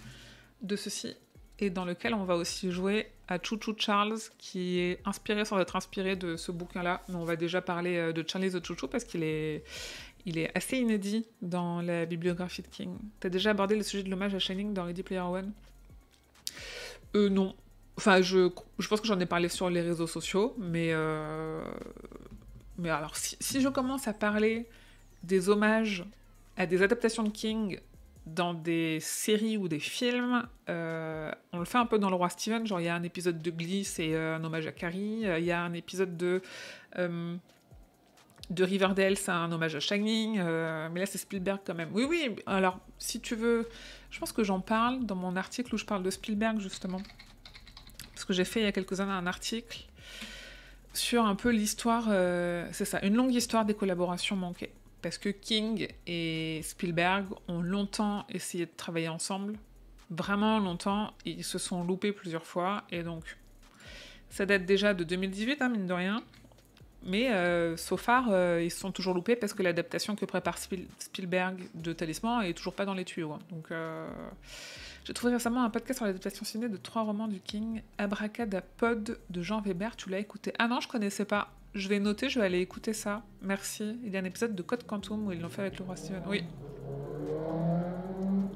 de ceci, et dans lequel on va aussi jouer à Choo Choo Charles, qui est inspiré sans être inspiré de ce bouquin-là. Mais on va déjà parler de Charlie the Choo Choo, parce qu'il est assez inédit dans la bibliographie de King. T'as déjà abordé le sujet de l'hommage à Shining dans Ready Player One? Non. Enfin, je pense que j'en ai parlé sur les réseaux sociaux, mais alors, si je commence à parler des hommages à des adaptations de King dans des séries ou des films, on le fait un peu dans Le Roi Steven, genre il y a un épisode de Glee, c'est un hommage à Carrie, il y a un épisode de Riverdale, c'est un hommage à Shining, mais là c'est Spielberg quand même. Oui, alors si tu veux, je pense que j'en parle dans mon article où je parle de Spielberg justement, parce que j'ai fait il y a quelques années un article sur un peu l'histoire, c'est ça, une longue histoire des collaborations manquées. Parce que King et Spielberg ont longtemps essayé de travailler ensemble, vraiment longtemps, ils se sont loupés plusieurs fois, et donc ça date déjà de 2018, hein, mine de rien, mais so far, ils se sont toujours loupés parce que l'adaptation que prépare Spielberg de Talisman est toujours pas dans les tuyaux. Hein. Donc J'ai trouvé récemment un podcast sur l'adaptation ciné de 3 romans du King, Abracadapod de Jean Weber. Tu l'as écouté? Ah non, je connaissais pas. Je vais noter, je vais aller écouter ça. Merci. Il y a un épisode de Code Quantum où ils l'ont fait avec le roi Steven. Oui.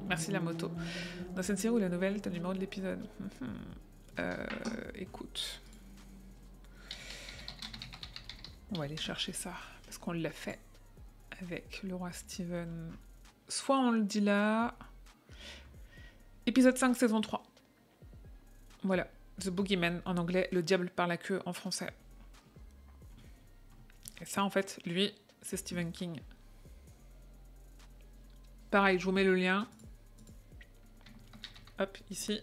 Merci la moto. Dans cette série ou la nouvelle, t'as le numéro de l'épisode. Écoute. On va aller chercher ça. Parce qu'on l'a fait avec le roi Steven. Soit on le dit là. Épisode 5, saison 3. Voilà. The Boogeyman en anglais, le diable par la queue en français. Et ça, en fait, lui, c'est Stephen King. Pareil, je vous mets le lien. Hop, ici.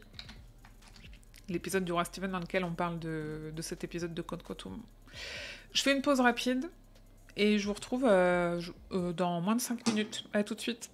L'épisode du roi Steven dans lequel on parle de cet épisode de Code Quantum. Je fais une pause rapide et je vous retrouve dans moins de 5 minutes. À tout de suite.